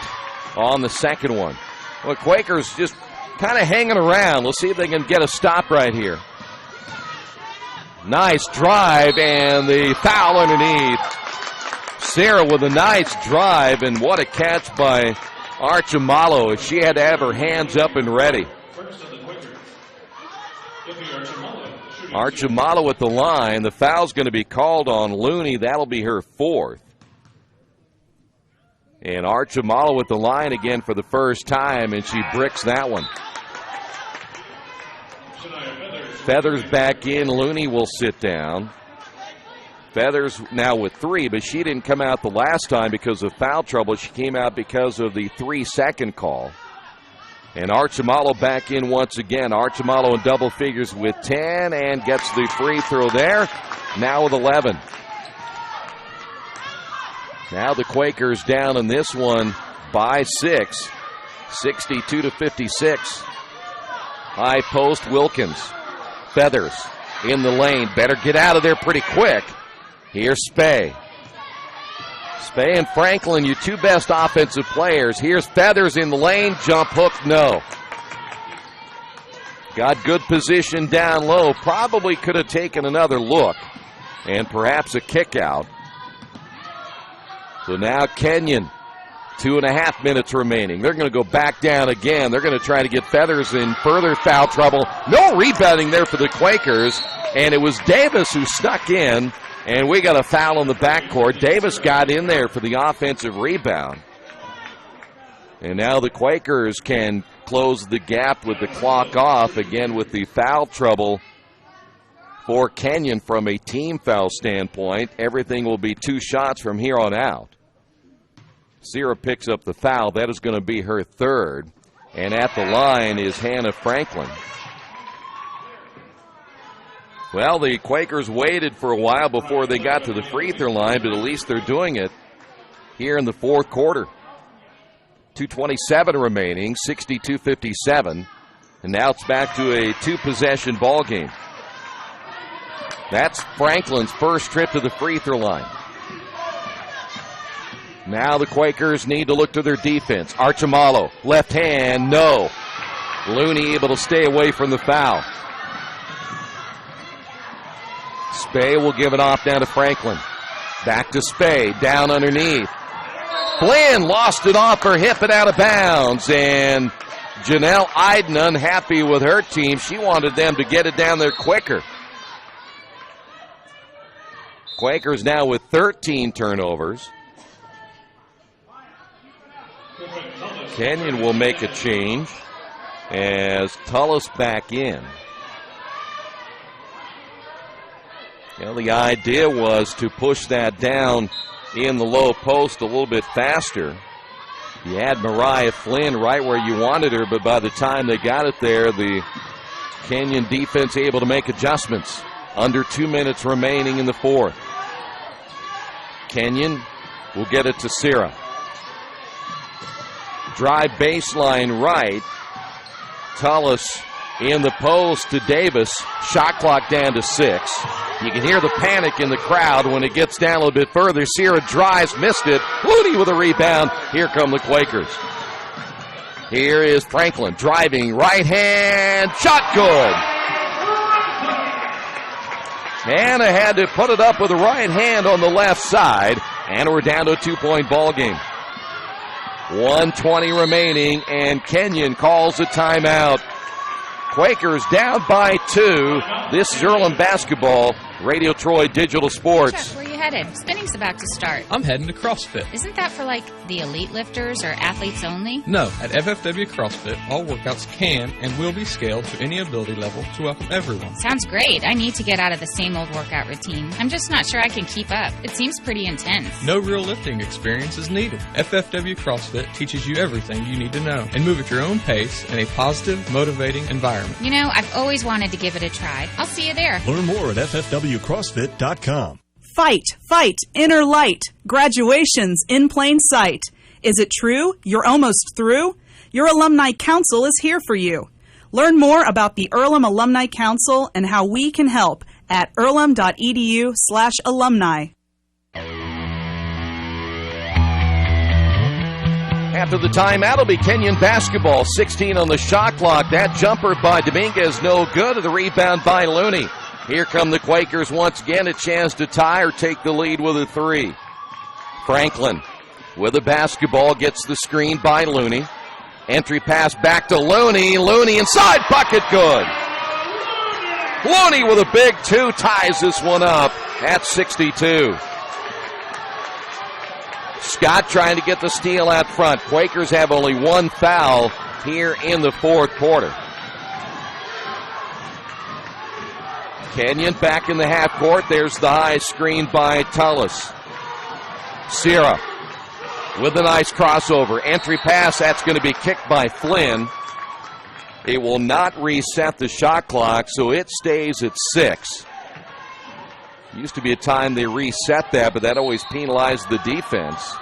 on the second one. Well, Quakers just kind of hanging around. Let's see if they can get a stop right here. Nice drive, and the foul underneath. Sarah with a nice drive, and what a catch by Archimala. She had to have her hands up and ready. Archimala with the line. The foul's going to be called on Looney. That'll be her fourth. And Archimala with the line again for the first time, and she bricks that one. Feathers back in. Looney will sit down. Feathers now with 3, but she didn't come out the last time because of foul trouble. She came out because of the 3-second call. And Archimala back in once again. Archimala in double figures with 10 and gets the free throw there. Now with 11. Now the Quakers down in this one by 6. 62-56. High post, Wilkins. Feathers in the lane. Better get out of there pretty quick. Here's Spey. Spey and Franklin, your two best offensive players. Here's Feathers in the lane. Jump hook, no. Got good position down low. Probably could have taken another look and perhaps a kick out. So now Kenyon, 2.5 minutes remaining. They're going to go back down again. They're going to try to get Feathers in further foul trouble. No rebounding there for the Quakers, and it was Davis who snuck in. And we got a foul on the backcourt. Davis got in there for the offensive rebound. And now the Quakers can close the gap with the clock off, again with the foul trouble for Kenyon from a team foul standpoint. Everything will be 2 shots from here on out. Sierra picks up the foul. That is going to be her third. And at the line is Hannah Franklin. Well, the Quakers waited for a while before they got to the free throw line, but at least they're doing it here in the fourth quarter. 2:27 remaining, 62-57. And now it's back to a 2-possession ball game. That's Franklin's first trip to the free throw line. Now the Quakers need to look to their defense. Archimala, left hand, no. Looney able to stay away from the foul. Spey will give it off down to Franklin. Back to Spey, down underneath. Flynn lost it off her hip and out of bounds. And Janelle Iden unhappy with her team. She wanted them to get it down there quicker. Quakers now with 13 turnovers. Kenyon will make a change as Tullis back in. The idea was to push that down in the low post a little bit faster. You had Mariah Flynn right where you wanted her, but by the time they got it there, the Kenyon defense able to make adjustments. Under 2 minutes remaining in the fourth. Kenyon will get it to Sierra. Drive baseline right. Tullis in the post to Davis. Shot clock down to 6. You can hear the panic in the crowd when it gets down a little bit further. Sierra drives, missed it. Looney with a rebound. Here come the Quakers. Here is Franklin driving, right hand, shot good. Hannah had to put it up with the right hand on the left side, and we're down to a 2-point ball game. 1:20 remaining, and Kenyon calls a timeout. Quakers down by 2. This is Earlham basketball. Radio Troy Digital Sports. Chuck, where you headed? Spinning's about to start. I'm heading to CrossFit. Isn't that for, the elite lifters or athletes only? No, at FFW CrossFit, all workouts can and will be scaled to any ability level to welcome everyone. Sounds great. I need to get out of the same old workout routine. I'm just not sure I can keep up. It seems pretty intense. No real lifting experience is needed. FFW CrossFit teaches you everything you need to know and move at your own pace in a positive, motivating environment. I've always wanted to give it a try. I'll see you there. Learn more at ffwcrossfit.com. Fight, fight, inner light. Graduation's in plain sight. Is it true? You're almost through? Your Alumni Council is here for you. Learn more about the Earlham Alumni Council and how we can help at earlham.edu/alumni. After the timeout, it'll be Kenyon basketball. 16 on the shot clock. That jumper by Dominguez, no good. The rebound by Looney. Here come the Quakers once again. A chance to tie or take the lead with a 3. Franklin with the basketball gets the screen by Looney. Entry pass back to Looney. Looney inside, bucket good. Looney with a big 2 ties this one up at 62. Scott trying to get the steal out front. Quakers have only 1 foul here in the fourth quarter. Kenyon back in the half court. There's the high screen by Tullis. Sierra with a nice crossover. Entry pass, that's going to be kicked by Flynn. It will not reset the shot clock, so it stays at 6. Used to be a time they reset that, but that always penalized the defense.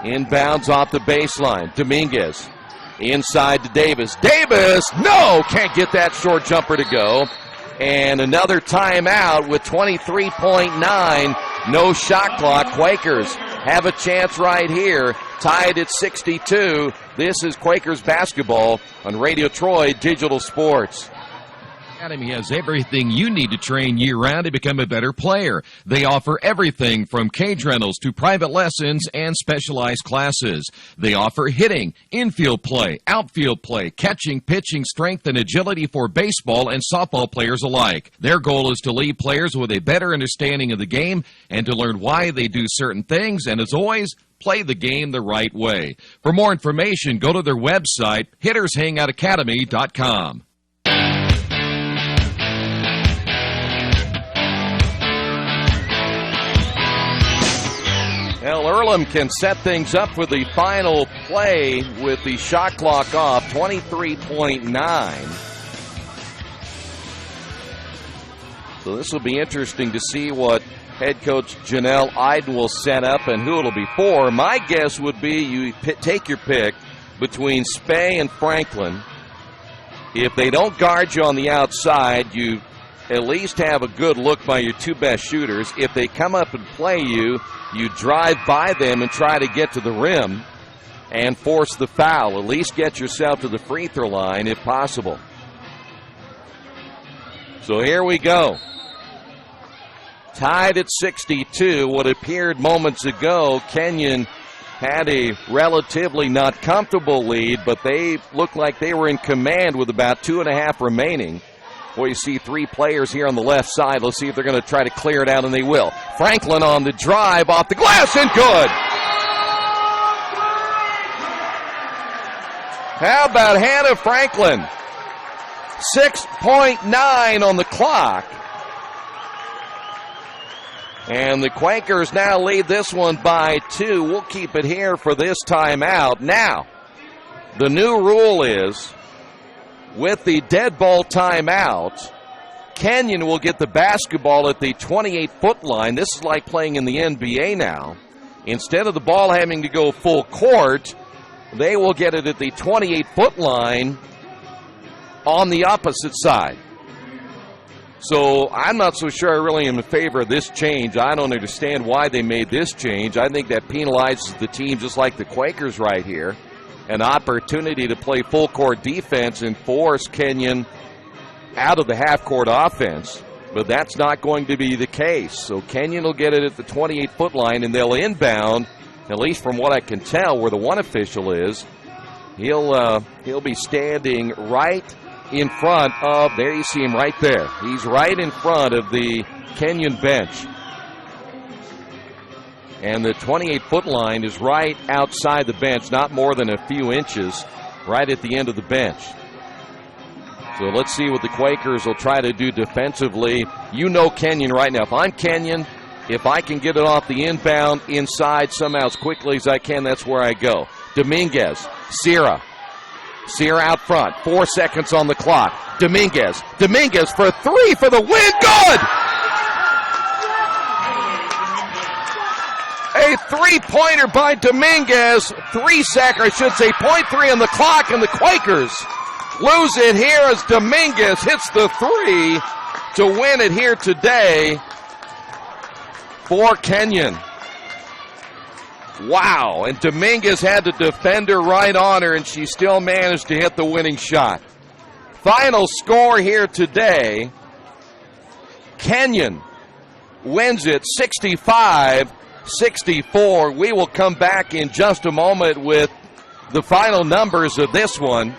Inbounds off the baseline. Dominguez inside to Davis. Davis, no, can't get that short jumper to go. And another timeout with 23.9. No shot clock. Quakers have a chance right here. Tied at 62. This is Quakers basketball on Radio Troy Digital Sports. Academy has everything you need to train year-round to become a better player. They offer everything from cage rentals to private lessons and specialized classes. They offer hitting, infield play, outfield play, catching, pitching, strength, and agility for baseball and softball players alike. Their goal is to leave players with a better understanding of the game and to learn why they do certain things, and as always, play the game the right way. For more information, go to their website, hittershangoutacademy.com. Well, Earlham can set things up for the final play with the shot clock off, 23.9. So this will be interesting to see what head coach Janelle Iden will set up and who it'll be for. My guess would be you take your pick between Spey and Franklin. If they don't guard you on the outside, you at least have a good look by your 2 best shooters. If they come up and play you, you drive by them and try to get to the rim and force the foul. At least get yourself to the free throw line if possible. So here we go. Tied at 62. What appeared moments ago, Kenyon had a relatively not comfortable lead, but they looked like they were in command with about 2.5 remaining. Well, you see 3 players here on the left side. Let's see if they're going to try to clear it out, and they will. Franklin on the drive, off the glass, and good. How about Hannah Franklin? 6.9 on the clock. And the Quakers now lead this one by 2. We'll keep it here for this timeout. Now, the new rule is, with the dead ball timeout, Kenyon will get the basketball at the 28-foot line. This is like playing in the NBA now. Instead of the ball having to go full court, they will get it at the 28-foot line on the opposite side. So I'm not so sure I really am in favor of this change. I don't understand why they made this change. I think that penalizes the team just like the Quakers right here. An opportunity to play full court defense and force Kenyon out of the half-court offense. But that's not going to be the case. So Kenyon will get it at the 28-foot line, and they'll inbound, at least from what I can tell where the one official is. He'll be standing right in front of, there you see him right there. He's right in front of the Kenyon bench. And the 28-foot line is right outside the bench, not more than a few inches, right at the end of the bench. So let's see what the Quakers will try to do defensively. You know Kenyon right now. If I'm Kenyon, if I can get it off the inbound inside somehow as quickly as I can, that's where I go. Dominguez, Sierra out front, 4 seconds on the clock. Dominguez for 3 for the win, good! A three-pointer by Dominguez, 0.3 on the clock, and the Quakers lose it here as Dominguez hits the 3 to win it here today for Kenyon. Wow, and Dominguez had the defender right on her, and she still managed to hit the winning shot. Final score here today, Kenyon wins it 65-64. We will come back in just a moment with the final numbers of this one.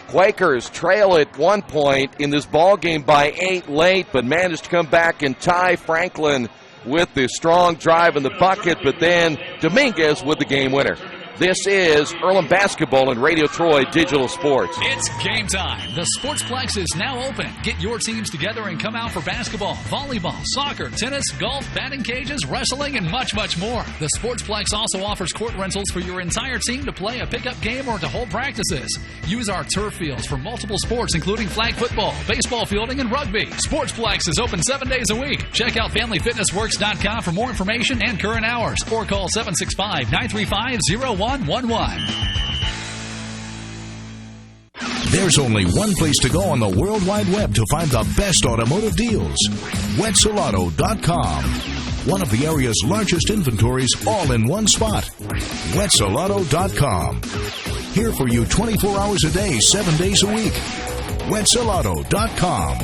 Quakers trail at 1 point in this ball game by 8 late, but managed to come back and tie. Franklin with the strong drive in the bucket, but then Dominguez with the game winner. This is Earlham Basketball and Radio Troy Digital Sports. It's game time. The Sportsplex is now open. Get your teams together and come out for basketball, volleyball, soccer, tennis, golf, batting cages, wrestling, and much, much more. The Sportsplex also offers court rentals for your entire team to play a pickup game or to hold practices. Use our turf fields for multiple sports, including flag football, baseball fielding, and rugby. Sportsplex is open 7 days a week. Check out FamilyFitnessWorks.com for more information and current hours, or call 765-935-0111. There's only one place to go on the World Wide Web to find the best automotive deals. Wetzelauto.com. One of the area's largest inventories all in one spot. Wetzelauto.com. Here for you 24 hours a day, 7 days a week. Wetzelauto.com.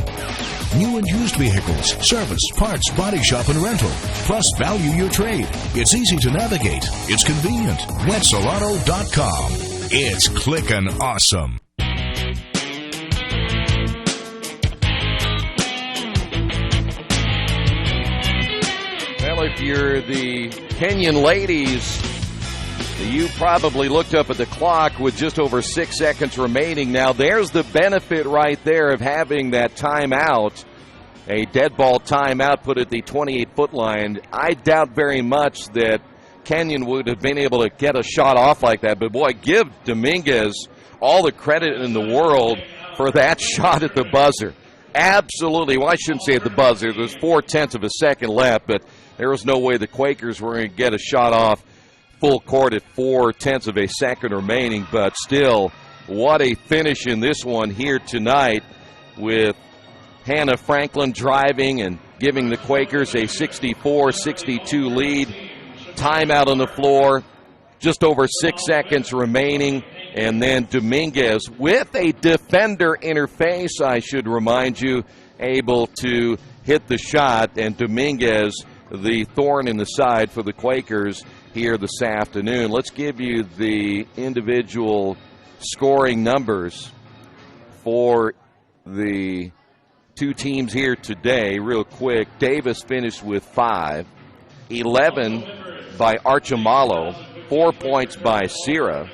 New and used vehicles, service, parts, body shop, and rental. Plus, value your trade. It's easy to navigate. It's convenient. Wetzelauto.com. It's clickin' awesome. Well, if you're the Kenyon ladies, you probably looked up at the clock with just over 6 seconds remaining. Now, there's the benefit right there of having that timeout, a dead ball timeout put at the 28-foot line. I doubt very much that Kenyon would have been able to get a shot off like that. But, boy, give Dominguez all the credit in the world for that shot at the buzzer. Absolutely. Well, I shouldn't say at the buzzer. There's 0.4 of a second left, but there was no way the Quakers were going to get a shot off full court at 0.4 of a second remaining. But still, what a finish in this one here tonight with Hannah Franklin driving and giving the Quakers a 64-62 lead. Timeout on the floor, just over 6 seconds remaining. And then Dominguez with a defender interface, I should remind you, able to hit the shot. And Dominguez, the thorn in the side for the Quakers here this afternoon. Let's give you the individual scoring numbers for the two teams here today real quick. Davis finished with 5, 11 by Archimalo, 4 points by Sierra,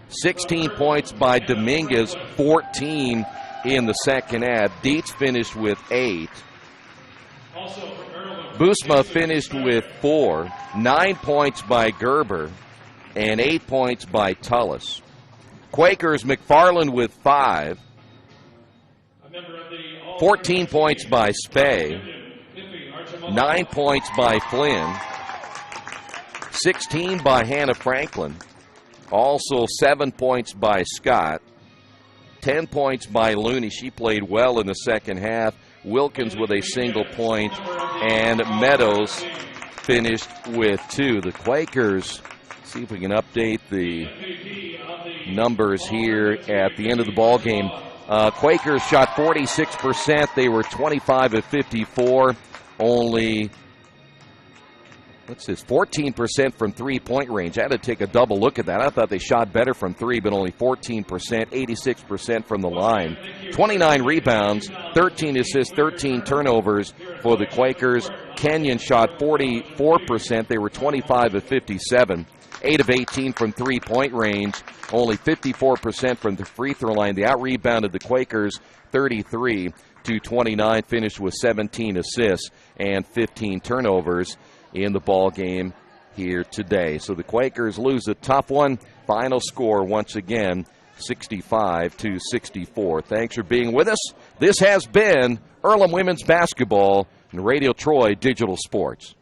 16 points by Dominguez, 14 in the second half. Dietz finished with 8. Boosma finished with 4, 9 points by Gerber, and 8 points by Tullis. Quakers, McFarland with 5, 14 points by Spey, 9 points by Flynn, 16 by Hannah Franklin, also 7 points by Scott, 10 points by Looney. She played well in the second half. Wilkins with a single point, and Meadows finished with 2. The Quakers, see if we can update the numbers here at the end of the ball game. Quakers shot 46%. They were 25 of 54. Only, 14% from three-point range. I had to take a double look at that. I thought they shot better from 3, but only 14%, 86% from the line. 29 rebounds, 13 assists, 13 turnovers for the Quakers. Kenyon shot 44%. They were 25 of 57. 8 of 18 from three-point range, only 54% from the free throw line. They out-rebounded the Quakers 33-29, finished with 17 assists and 15 turnovers in the ball game here today. So the Quakers lose a tough one. Final score, once again, 65-64. Thanks for being with us. This has been Earlham Women's Basketball and Radio Troy Digital Sports.